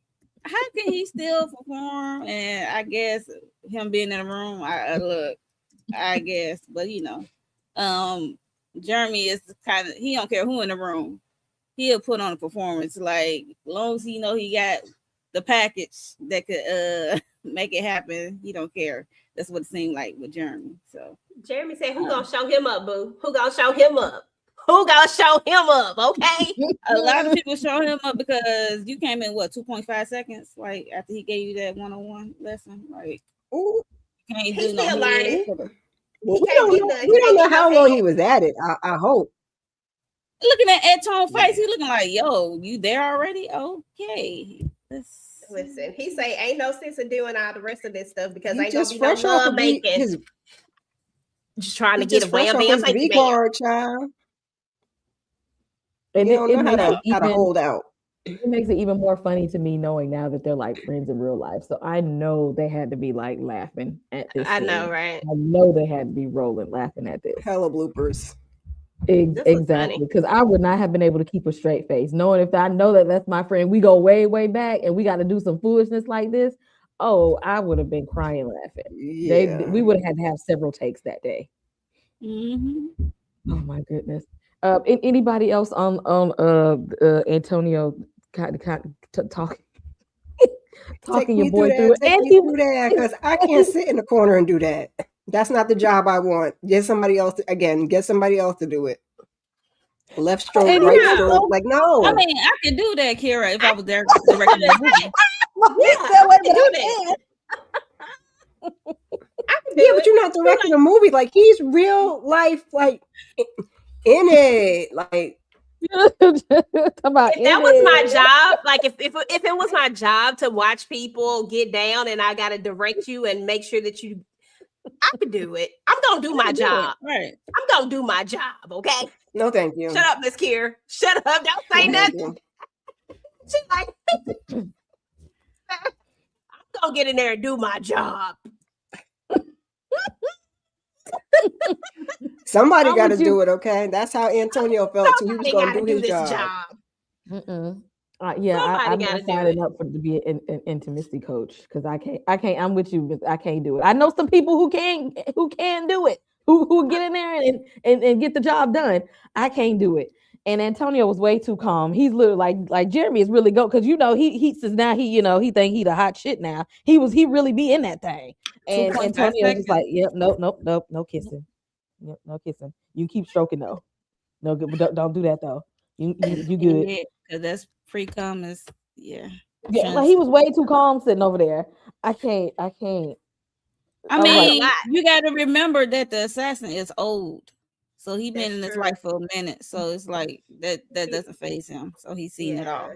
how can he still perform? And I guess him being in the room, I guess, but Jeremy is kind of, he don't care who in the room. He'll put on a performance. Like, long as he know he got the package that could make it happen, he don't care. That's what it seemed like with Jeremy. So Jeremy said, "Who gonna show him up, boo? Who gonna show him up? Who gonna show him up? Okay. A lot of people show him up because you came in 2.5 seconds, like after he gave you that 1-on-1 lesson. Like, Ooh. you can't He's do no still head. learning. Well, He we can't don't get know. the. He We don't can't know get no how long he head. was at it. I hope. Looking at Tone's face, Yeah. he looking like, yo, you there already? Okay. Listen, he say ain't no sense in doing all the rest of this stuff because He ain't gonna just be no fresh off love of making. his. Just trying to He get a just fresh wham off bam his thank you, V ma'am. card, child. And He don't know makes it how to even hold out. it makes it even more funny to me knowing now that they're like friends in real life. So I know they had to be like laughing at this I scene. know, right? I know they had to be rolling laughing at this. Hella bloopers. This was Exactly, funny. because I would not have been able to keep a straight face, knowing if I know that that's my friend, we go way, way back, and we got to do some foolishness like this. Oh, I would have been crying laughing. Yeah. We would have had to have several takes that day. Mm-hmm. Oh my goodness. Anybody else on Antonio talking Take your me boy through through that. it? Take And me he, through that. Because I can't sit in the corner and do that. That's not the job I want. Get somebody else to do it. Left stroke, and he right was stroke. so Like, I no. mean, I could do that, Kira, if I was there directing the movie. Yeah, I can do that. I can do Yeah, but it. you're not directing a movie. Like, he's real life, like, in it. Like, about If that was my it. job, like if it was my job to watch people get down and I gotta direct you and make sure that you I could do it. I'm gonna do my Do it. job. Right. I'm gonna do my job, okay? no, thank you. Shut up, Miss Kier. Shut up. Don't say No, thank nothing. you. She's like, I'm gonna get in there and do my job. Somebody I'm got to with you. do it, okay? That's how Antonio felt too. He was Somebody going to gotta do do his this job. job. Yeah, Somebody I'm gotta not do signing it. up for to be an intimacy coach because I can't. I'm with you, but I can't do it. I know some people who can do it, who get in there and get the job done. I can't do it. And Antonio was way too calm. He's literally like Jeremy is really go because he says now he think he the hot shit now. He really be in that thing. And 2.5 Antonio's just like, seconds. yep, nope, no kissing. Yep, no kissing. You keep stroking though. No good, but don't do that though. You good. Yeah, because that's pre-com is, yeah. Yeah, like he was way too calm sitting over there. I can't. I I was like, mean, you got to remember that the assassin is old. So he been That's in his true. life for a minute. So it's like that doesn't phase him. So he's seen it all.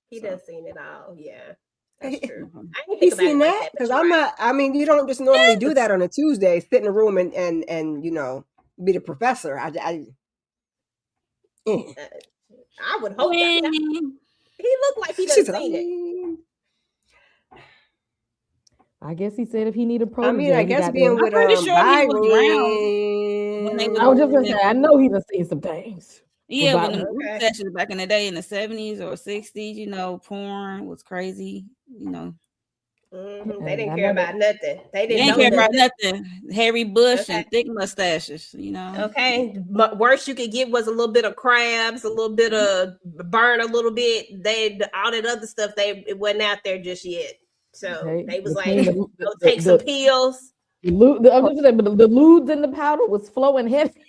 He So. done seen it all. Yeah. That's true. Mhm. I didn't think He's about it seen like that that, but because you're I'm right. not. I mean, you don't just normally do that on a Tuesday. Sit in a room and be the professor. I would hope that. I mean, He looked like he done seen it. I guess he said if he needed a I protege, mean, I he guess got being there. with pretty sure he was around when they Byron. was I was just gonna say, I know he done seen some things. yeah, when About- the group sessions back in the day in the 70s or 60s, porn was crazy, They didn't care about nothing. They They didn't ain't know care about nothing. nothing. Hairy bush Okay. and thick mustaches, Okay. Worst you could get was a little bit of crabs, a little bit of burn, a little bit. All that other stuff, it wasn't out there just yet. So they was like, between go take some pills. I'm just saying, but the lewds and the powder was flowing heavy.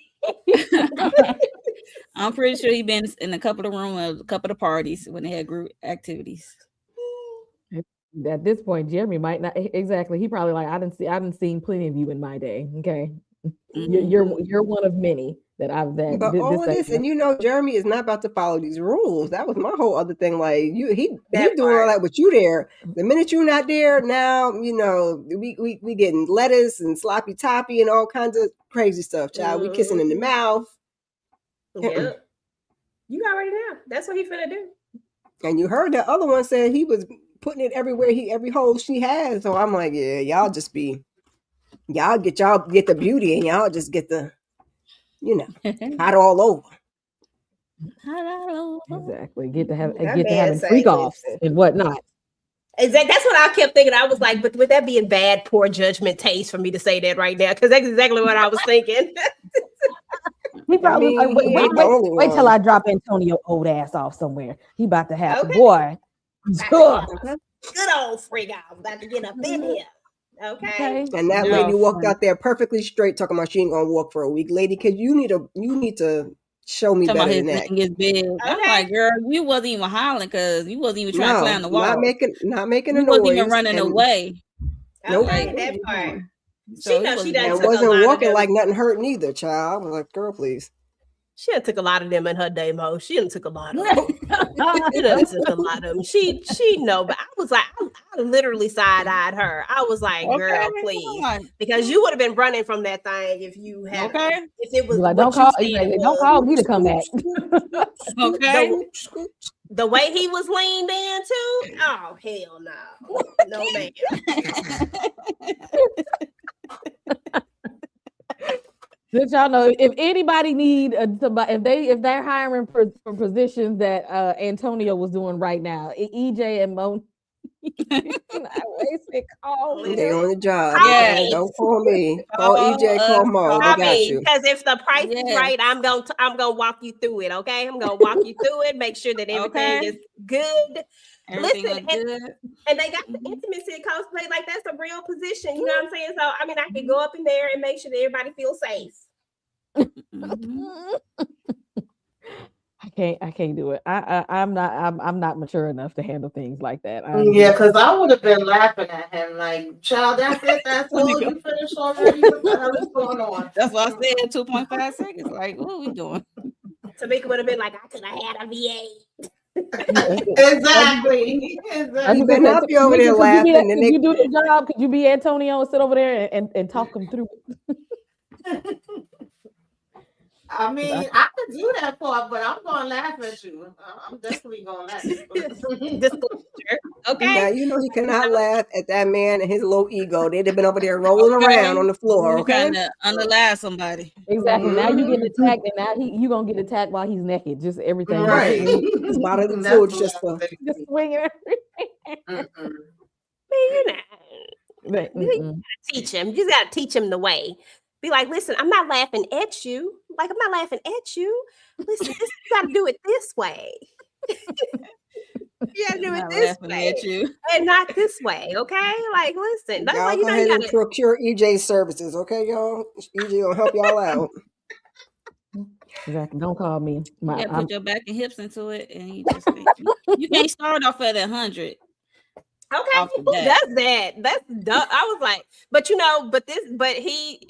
I'm pretty sure he been in a couple of rooms, a couple of parties when they had group activities. At this point, Jeremy might not exactly. He probably like I didn't seen plenty of you in my day. Okay, you're one of many that I've that. But all of this, and Jeremy is not about to follow these rules. That was my whole other thing. Like he doing all that with you there. The minute you're not there, now we getting lettuce and sloppy toppy and all kinds of crazy stuff. Child, we kissing in the mouth. Yeah, you already know. That's what he finna do. And you heard that other one said he was putting it everywhere every hole she has. So I'm like, yeah, y'all get the beauty and y'all just get the hot all over. Exactly. Get to having freak offs and whatnot. Exactly. That's what I kept thinking. I was like, but would that be in bad, poor judgment taste for me to say that right now? Because that's exactly what I was thinking. He probably wait till I drop Antonio old ass off somewhere. He about to have boy. Good old freak off. About to get up in here. Okay. And that lady walked out there perfectly straight, talking about she ain't gonna walk for a week. Lady, because you need to Show me Talking better about his than that. ring is big. I'm Okay. like, girl, you wasn't even hollering because you wasn't even trying to No, climb the wall. not making a You wasn't even noise, running and away. nope, Like, Okay, what are that you part. doing? She So he knows she wasn't done doing and took that. a wasn't lot of walking them. like nothing hurt neither, child. I was like, girl, please. She done took a lot of them in her day, Mo. She done took a lot of them. She done took a lot of them. She know, but I was like, I literally side-eyed her. I was like, Okay, girl, I'm please. like, Because you would have been running from that thing if you had okay, if it was Be like, what you said like, it don't was. call me to come back. okay. The way he was leaned into, oh hell no. No ma'am. Just y'all know, if anybody need somebody, if they're hiring for positions that Antonio was doing right now, EJ and Mo, I wasted call They them. on the job. Call Yeah. Okay, me. don't call me. Call Call EJ. Call us, Mo. They call got me. you. Because if the price is Yes. right, I'm gonna walk you through it. Okay, I'm gonna walk you through it. Make sure that everything Okay. is good. Everything Listen, look good. and they got the Mhm. intimacy cosplay. Like that's a real position. You know what I'm saying? So I mean, I could go up in there and make sure that everybody feels safe. Mhm. I can't do it. I'm not mature enough to handle things like that. Yeah, because I would have been laughing at him like, child, that's it, that's all, you finished already? What the hell is going on? That's why I said 2.5 seconds. Like, what are we doing? Tamika would have been like, I could have had a VA. Exactly. I He was Exactly. gonna been say, up you over there Tamika, laughing, and could they you do the job? Could you be Antonio and sit over there and talk him through it? I mean, I could do that part, but I'm gonna laugh at you. I'm definitely gonna laugh. Disclosure. Okay. now you know he cannot laugh at that man and his low ego. They'd have been over there rolling Okay. around on the floor. You Okay. trying to unalive somebody. Exactly. Now you getting Mhm. attacked, and now you gonna get attacked while he's naked. Just everything, Right. His bodily That's fluids what just I'm for. just thinking. swinging. Mm-mm. You know, But, you gotta teach him. You just gotta teach him the way. Be like, listen, I'm not laughing at you. Like I'm not laughing at you. Listen, you gotta do it this way. You gotta do it Not this laughing way at you. and not this way. Okay. Like, listen, that's why Y'all you go know you ahead and gotta. procure EJ services, okay, y'all? EJ will help y'all out. exactly. Don't call me. You gotta put your back and hips into it, and you just you can't start off at 100 Okay, off the who bat. does that? That's dumb. I was like, but you know,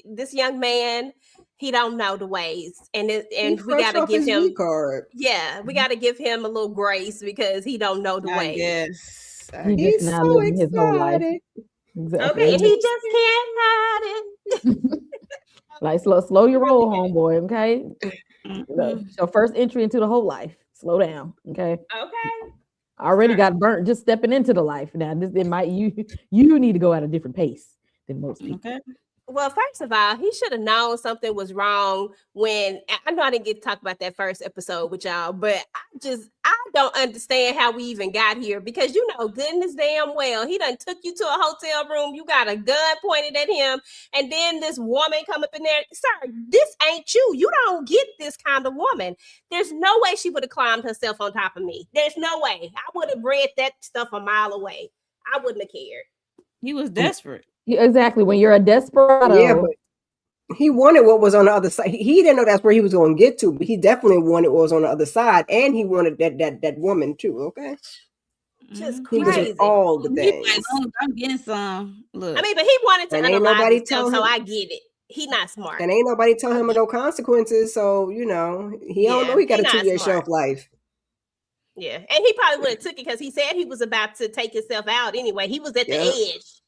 this young man, he don't know the ways, and He we fresh gotta off give his V him, card. yeah, we gotta give him a little grace because he don't know the I ways. guess. He just He's not so living his whole life. excited. Exactly. Okay, and he just can't hide it. Like slow your roll, homeboy. Okay. Mhm. It's your first entry into the whole life. Slow down. Okay. Okay. I already got burnt just stepping into the life. Now this it might you need to go at a different pace than most people. Okay. Well, first of all, he should have known something was wrong when I know I didn't get to talk about that first episode with y'all, but I don't understand how we even got here because you know goodness damn well he done took you to a hotel room, you got a gun pointed at him, and then this woman come up in there, sir, this ain't you. You don't get this kind of woman. There's no way she would have climbed herself on top of me. There's no way. I would have read that stuff a mile away. I wouldn't have cared. He was desperate. Yeah, exactly. When you're a Yeah, desperado, but he wanted what was on the other side. He didn't know that's where he was going to get to, but he definitely wanted what was on the other side, and he wanted that woman too. Okay, Just Mhm. he was crazy. with all the He like, things, "Oh, I'm getting some." Look. I mean, but he wanted to and ain't unalive nobody himself, tell so him, I get it. He not smart. and ain't nobody tell him no consequences. So he don't know he got he a not 2-year smart. shelf life. Yeah, and he probably would have took it because he said he was about to take himself out anyway. He was at the Yeah. edge.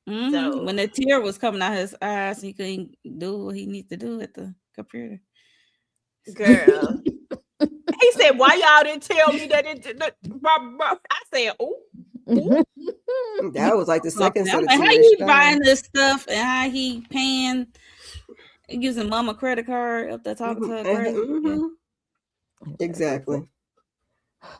Mhm. So When the tear was coming out his eyes, he couldn't do what he needs to do at the computer. girl, he said, "Why y'all didn't tell me that I said, "Oh, That was like the second I'm set of like, how tears. you buying this stuff and how he paying using mama credit card up there talking to her crazy? Yeah. Exactly.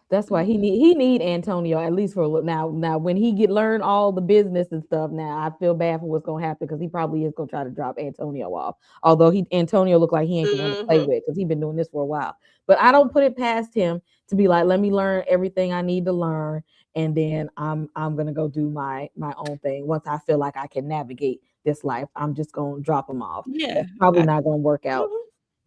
that's why he need Antonio at least for a little. Now when he learn all the business and stuff, now I feel bad for what's gonna happen because he probably is gonna try to drop Antonio off. Although Antonio look like he ain't the one to play with because he's been doing this for a while. But I don't put it past him to be like, let me learn everything I need to learn, and then I'm gonna go do my own thing. Once I feel like I can navigate this life, I'm just gonna drop him off. Yeah. That's probably not gonna work out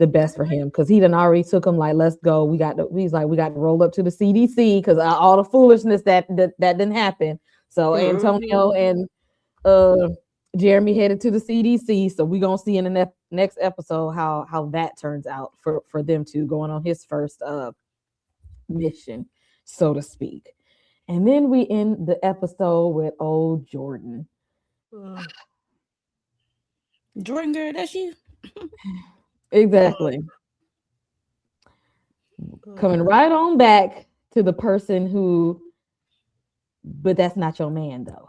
the best for him because he done already took him like, let's go. He's like, we got to roll up to the CDC because all the foolishness that didn't happen. So Mhm. Antonio and uh Jeremy headed to the CDC. So we're gonna see in the next episode how that turns out for them two going on his first mission, so to speak. And then we end the episode with old Jordan. Mm. Jordan girl, that's you. Exactly. Coming right on back to the person who, but that's not your man though.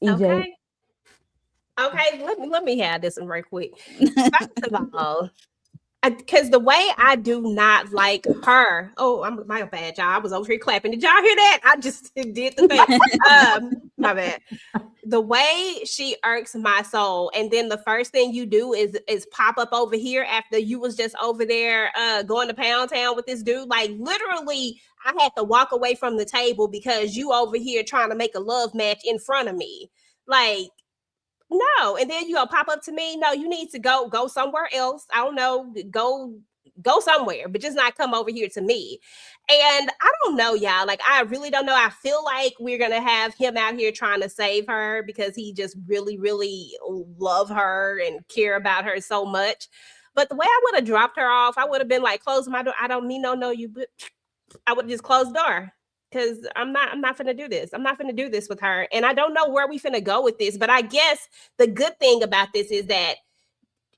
EJ. Okay. Okay, let me have this one right quick. First of all, because the way I do not like her. Oh, my bad, y'all. I was over here clapping. Did y'all hear that? I just did the thing. My bad. The way she irks my soul, and then the first thing you do is pop up over here after you was just over there going to Pound Town with this dude. Like literally, I had to walk away from the table because you over here trying to make a love match in front of me. Like no, and then you gonna pop up to me. No, you need to go somewhere else. I don't know, go somewhere, but just not come over here to me. And I don't know, y'all. Like I really don't know. I feel like we're gonna have him out here trying to save her because he just really, really love her and care about her so much. But the way I would have dropped her off, I would have been like, close my door. I don't mean no, no, you. But I would just close the door because I'm not finna do this. I'm not finna do this with her. And I don't know where we finna go with this. But I guess the good thing about this is that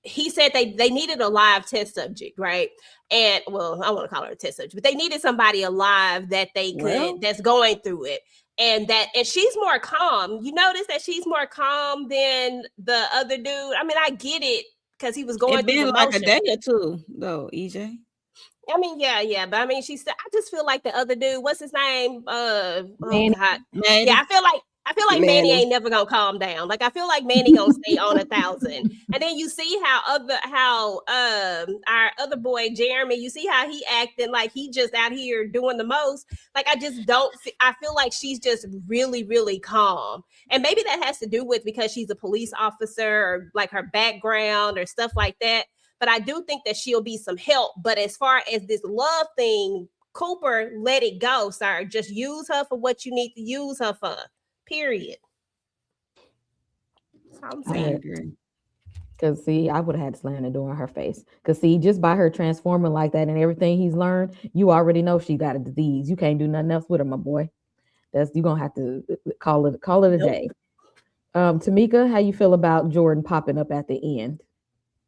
he said they needed a live test subject, right? And well, I want to call her a test subject, but they needed somebody alive that they could that's going through it. And she's more calm. You notice that she's more calm than the other dude. I mean, I get it because he was going It through the been like a motion. day or two though, EJ. I mean, yeah, but I mean, she said, I just feel like the other dude, what's his name? Oh Manny. God, yeah, Maddie. I feel like Manny Manny. ain't never gonna calm down. Like I feel like Manny gonna stay on 1,000. And then you see how our other boy Jeremy, you see how he acting like he just out here doing the most. Like I just don't. I feel like she's just really, really calm, and maybe that has to do with because she's a police officer or like her background or stuff like that. But I do think that she'll be some help. But as far as this love thing, Cooper, let it go, sir. Just use her for what you need to use her for. Period. That's all I'm I I saying. agree. Because see, I would have had to slam the door in her face. Because see, just by her transforming like that and everything he's learned, you already know she got a disease. You can't do nothing else with her, my boy. That's you gonna have to call it a Nope. day. Tamika, how you feel about Jordan popping up at the end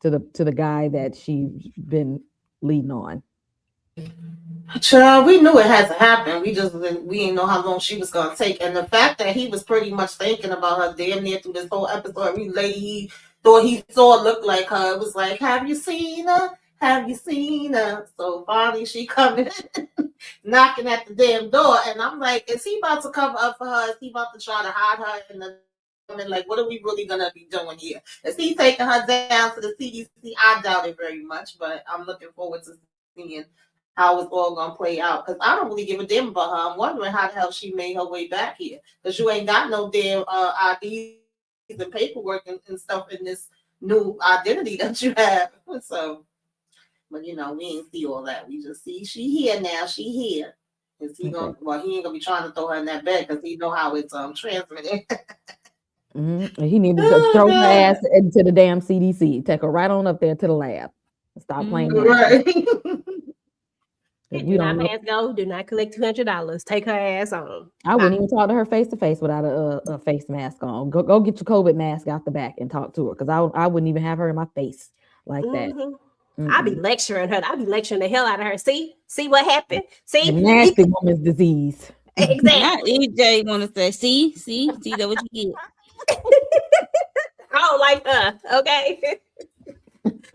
to the guy that she's been leading on? Child, we knew it had to happen. We didn't know how long she was gonna take, and the fact that he was pretty much thinking about her damn near through this whole episode. Every lady he thought he saw looked like her. It was like, have you seen her? Have you seen her? So finally, she coming, knocking at the damn door, and I'm like, is he about to cover up for her? Is he about to try to hide her in the? I mean, like, what are we really gonna be doing here? Is he taking her down to the CDC? I doubt it very much, but I'm looking forward to seeing how it's all gonna play out. Because I don't really give a damn about her. I'm wondering how the hell she made her way back here. Because you ain't got no damn IDs and paperwork and stuff in this new identity that you have. So, but we ain't see all that. We just see she here now. She here. Is he gonna? Okay. Well, he ain't gonna be trying to throw her in that bed because he know how it's transmitted. He needed to Oh throw her God! ass into the damn CDC. Take her right on up there to the lab. Stop playing games. Right. 'Cause Do we don't not know. pass go. Do not collect $200. Take her ass on. I Bye. wouldn't even talk to her face to face without a face mask on. Go get your COVID mask out the back and talk to her because I wouldn't even have her in my face like that. Mm-hmm. I be Mm-mm. lecturing her. I be lecturing the hell out of her. See what happened. A See, nasty woman's disease. Not exactly. EJ want to say, see that what you I don't like her. Okay.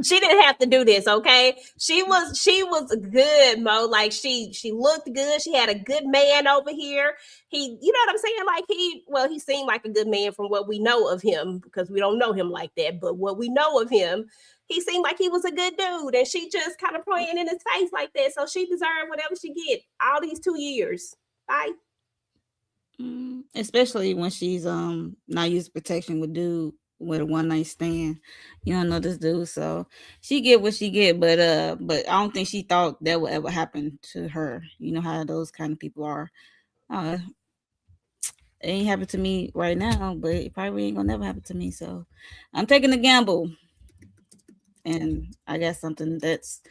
She didn't have to do this, okay? She was good, Mo. Like she looked good. She had a good man over here. You know what I'm saying? Like he seemed like a good man from what we know of him because we don't know him like that. But what we know of him, he seemed like he was a good dude, and she just kind of playing in his face like that. So she deserved whatever she get all these 2 years. Bye. get. Especially when she's not used protection with dude. with a one night stand. You don't know this dude, so she get what she get. But I don't think she thought that would ever happen to her. You know how those kind of people are. Uh, it ain't happened to me right now, but it probably ain't gonna never happen to me. So I'm taking a gamble, and I got something that's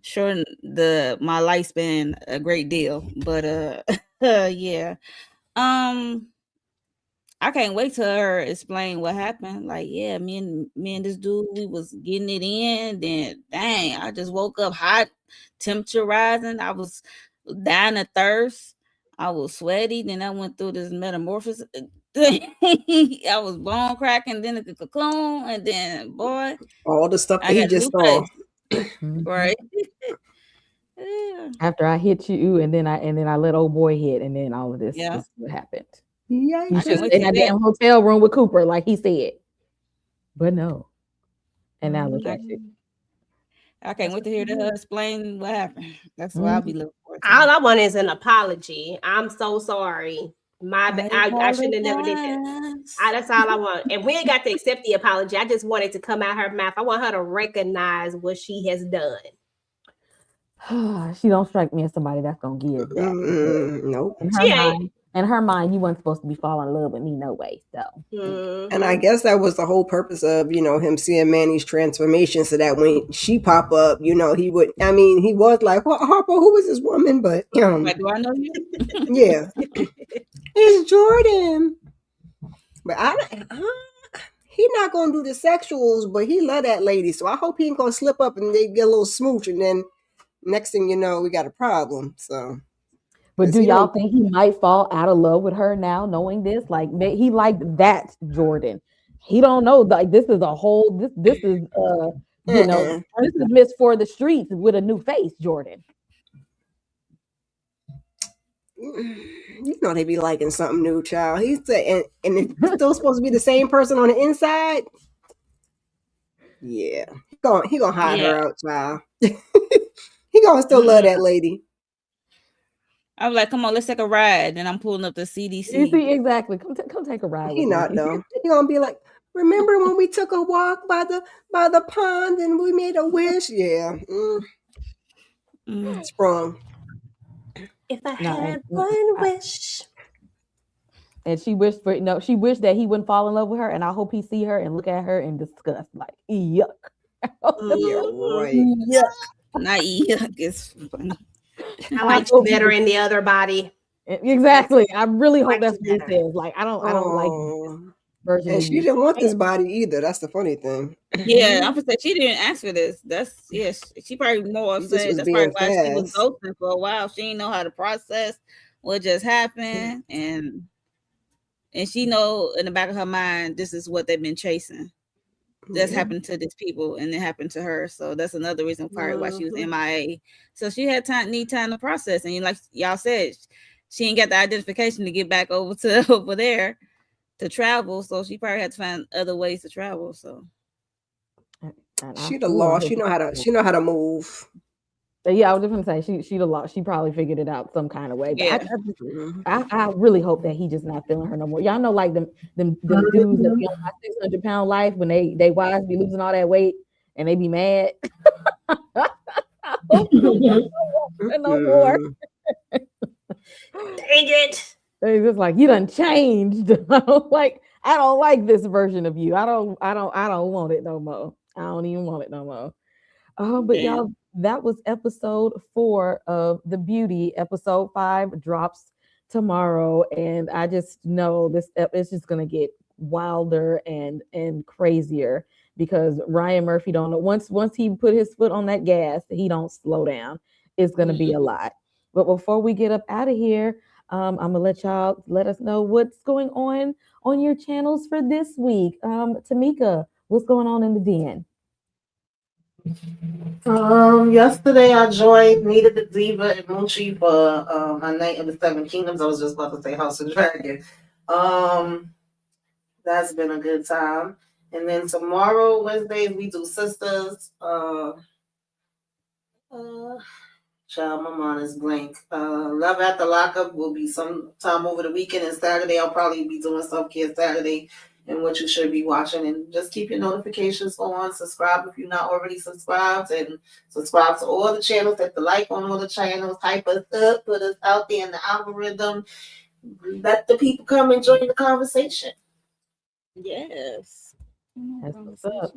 shorten the my lifespan a great deal. But yeah. Um, I can't wait till her explain what happened. Like, yeah, me and this dude, we was getting it in. Then, dang, I just woke up hot, temperature rising. I was dying of thirst. I was sweaty. Then I went through this metamorphosis. I was bone cracking, then a cocoon, and then boy, All the stuff that I he got a just new saw. face. Mhm. Right? Yeah. After I hit you, and then I let old boy hit, and then all of this Yeah. is what happened. You I should can't Yikes. wait stay to in see that that. damn hotel room with Cooper, like he said. But no. And now look I, at you. I can't That's wait what to hear you her do. explain what happened. That's what I'll be Mhm. looking forward to. All I want is an apology. I'm so sorry. I I shouldn't have never did that. apologize. That's all I want. And we ain't got to accept the apology. I just want it to come out her mouth. I want her to recognize what she has done. She don't strike me as somebody that's gonna give that because Nope. She ain't. in her mind, you weren't supposed to be falling in love with me no way. So And I Mm-hmm. guess that was the whole purpose of, him seeing Manny's transformation so that when she pop up, he would, I mean, he was like, well, Harper, who is this woman? But, Like, do I know you? yeah, it's Jordan. But he not going to do the sexuals, but he love that lady. So I hope he ain't going to slip up and they get a little smooch. And then next thing you know, we got a problem. So, but because do he y'all don't, think he might fall out of love with her now, knowing this? Like he liked that Jordan. He don't know. Like this is a whole. This is uh-uh. this is Miss for the streets with a new face, Jordan. They be liking something new, child. He said, and if it's still supposed to be the same person on the inside, yeah, he gonna hide Yeah. her out, child. He gonna still love Mm-mm. that lady. I was like, come on, let's take a ride. Then I'm pulling up the You CDC. see exactly. Come take a ride He with me. not though. He gonna be like, remember when we took a walk by the pond and we made a wish? Yeah, Mm. sprung. If I No, had one I- wish. and she wished for no. She wished that he wouldn't fall in love with her, and I hope he see her and look at her in disgust, like yuck. Yeah, Mhm. right. Yuck. Not yuck. It's funny. I I liked you hope he better in the other body. That's exactly. I really I hope liked that's you what he better. says. Like I don't like this Oh, version and of she you. didn't want this body either. That's the funny thing. Yeah, I'm Mhm. gonna say she didn't ask for this. That's yeah. She probably more He just upset. was That's probably being why she was fast. ghosting for a while. She didn't know how to process what just happened, and she know in the back of her mind this is what they've been chasing. That's Yeah. happened to these people, and it happened to her. So that's another reason probably why she was Mhm. MIA. So she had need time to process, and like y'all said, she ain't got the identification to get back over to over there to travel. So she probably had to find other ways to travel. So And I She the ooh, I law. hope She he know how to. She know how to move. yeah, I was just gonna say she the law. She probably figured it out some kind of way. But yeah. Mhm. I really hope that he just not feeling her no more. Y'all know, like them dudes that be on my 600 pound life when they wives be losing all that weight and they be mad. I hope he don't want her no more. Mhm. Dang it. They just like you done changed. I don't like this version of you. I don't want it no more. I don't even want it no more. But Damn. y'all, that was episode 4 of The Beauty. Episode 5 drops tomorrow, and I just know it's just gonna get wilder and crazier because Ryan Murphy don't know once he put his foot on that gas, he don't slow down. It's gonna be a lot. But before we get up out of here, I'm gonna let y'all let us know what's going on your channels for this week. Tamika, what's going on in the den? Yesterday I joined Needed the Diva and Moochie for a night of the Seven Kingdoms. I was just about to say House of Dragon. Um, that's been a good time. And then tomorrow, Wednesday, we do Sisters. Uh, Child, my mind is blank. Love at the Lockup will be sometime over the weekend, and Saturday I'll probably be doing Self Care Saturday. and what you should be watching. And just keep your notifications on. Subscribe if you're not already subscribed, and subscribe to all the channels. Hit the like on all the channels. Hype us up. Put us out there in the algorithm. Let the people come and join the conversation. Yes. That's what's up.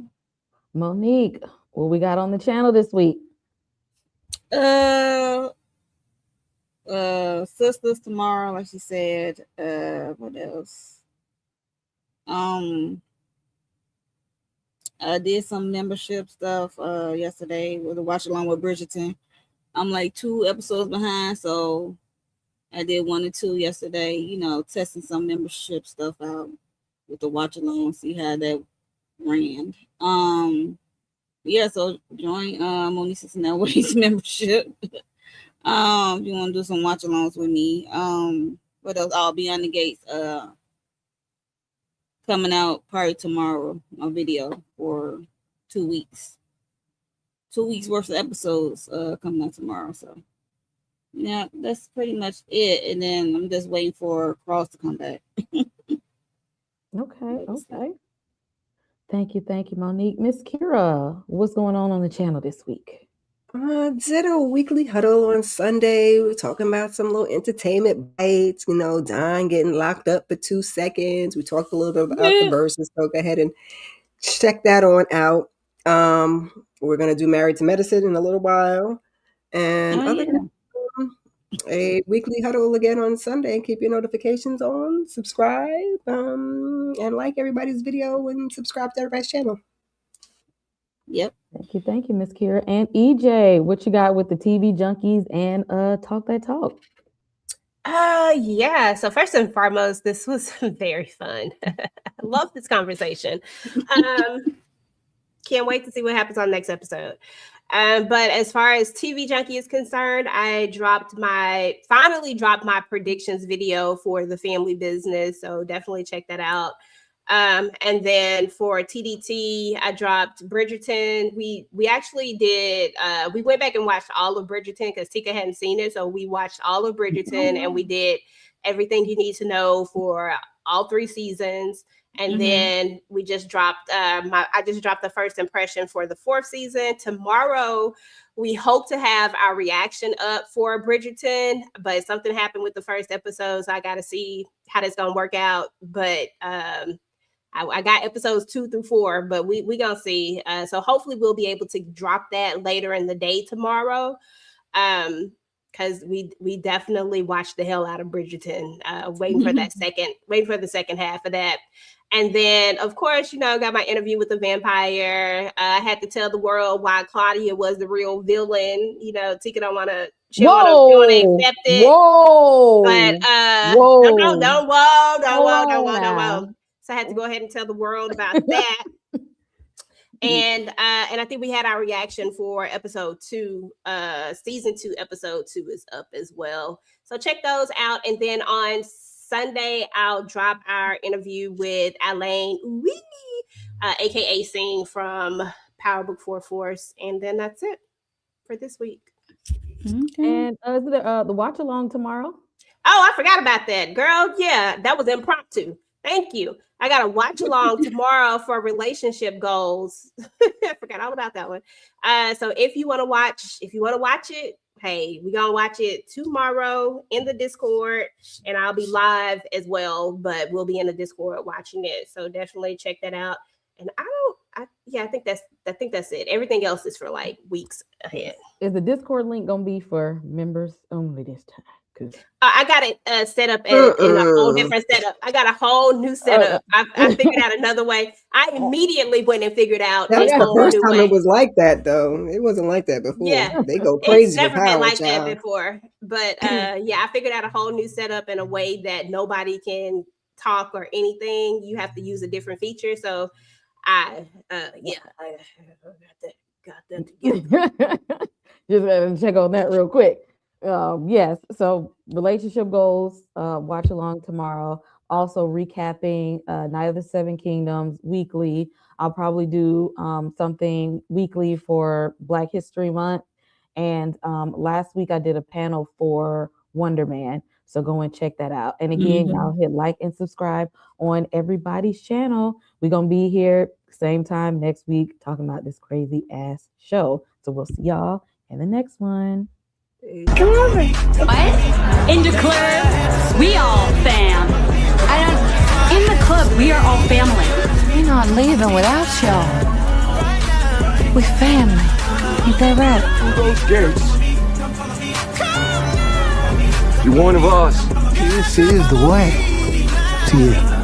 Monique, what we got on the channel this week? Sisters tomorrow, like she said. What else? I did some membership stuff yesterday with a watch along with Bridgerton. I'm like 2 episodes behind, so I did 1 and 2 yesterday. Testing some membership stuff out with the watch along, see how that ran. Yeah, so join Monique's Network's membership. If you want to do some watch alongs with me. What else? I'll be on the gates. Coming out probably tomorrow, a video for 2 weeks. 2 weeks worth of episodes coming out tomorrow. So yeah, that's pretty much it. And then I'm just waiting for Cross to come back. Okay. Thank you, Monique. Miss Kira, what's going on the channel this week? Did a weekly huddle on Sunday. We were talking about some little entertainment bites, Don getting locked up for 2 seconds. We talked a little bit about the verses, so go ahead and check that on out. We're going to do Married to Medicine in a little while. And other than a weekly huddle again on Sunday. Keep your notifications on, subscribe, and like everybody's video and subscribe to everybody's channel. Yep. Thank you, Miss Kira. And EJ, what you got with the TV junkies and Talk That Talk? Yeah. So first and foremost, this was very fun. I love this conversation. Can't wait to see what happens on the next episode. But as far as TV Junkie is concerned, I finally dropped my predictions video for the family business. So definitely check that out. And then for TDT, I dropped Bridgerton. We actually did, we went back and watched all of Bridgerton because Tika hadn't seen it. So we watched all of Bridgerton and we did everything you need to know for all 3 seasons. And then we just dropped, I just dropped the first impression for the 4th season. Tomorrow, we hope to have our reaction up for Bridgerton, but something happened with the first episode. So I got to see how that's going to work out. But, I got episodes 2 through 4, but we gonna see. So hopefully we'll be able to drop that later in the day tomorrow. Because we definitely watched the hell out of Bridgerton. Waiting for the second half of that. And then, of course, got my interview with the vampire. I had to tell the world why Claudia was the real villain. Tika don't want to. She don't want to accept it. Whoa! But whoa! Don't whoa. So I had to go ahead and tell the world about that. And I think we had our reaction for episode 2, season 2, episode 2 is up as well. So check those out. And then on Sunday, I'll drop our interview with Alain Ouili, aka Sing from Power Book 4 Force. And then that's it for this week. Okay. And is it the watch along tomorrow? Oh, I forgot about that, girl. Yeah, that was impromptu. Thank you. I got to watch along tomorrow for relationship goals. I forgot all about that one. So if you want to watch it, hey, we're going to watch it tomorrow in the Discord, and I'll be live as well, but we'll be in the Discord watching it. So definitely check that out. And I think that's it. Everything else is for like weeks ahead. Is the Discord link going to be for members only this time? I got it set up in a whole different setup. I got a whole new setup. I figured out another way. I immediately went and figured out. That's the first time it was like that, though. It wasn't like that before. Yeah, they go crazy. It's never been like that before. But yeah, I figured out a whole new setup in a way that nobody can talk or anything. You have to use a different feature. So I got that together. Just gotta check on that real quick. Yes, so relationship goals, watch along tomorrow. Also recapping Night of the Seven Kingdoms weekly. I'll probably do something weekly for Black History Month. And last week I did a panel for Wonder Man. So go and check that out. And again, y'all hit like and subscribe on everybody's channel. We're going to be here same time next week talking about this crazy ass show. So we'll see y'all in the next one. Come over. What? In the club, we all fam. In the club, we are all family. We're not leaving without y'all. We family. Ain't that right? Through those gates. You're one of us. This is the way to you.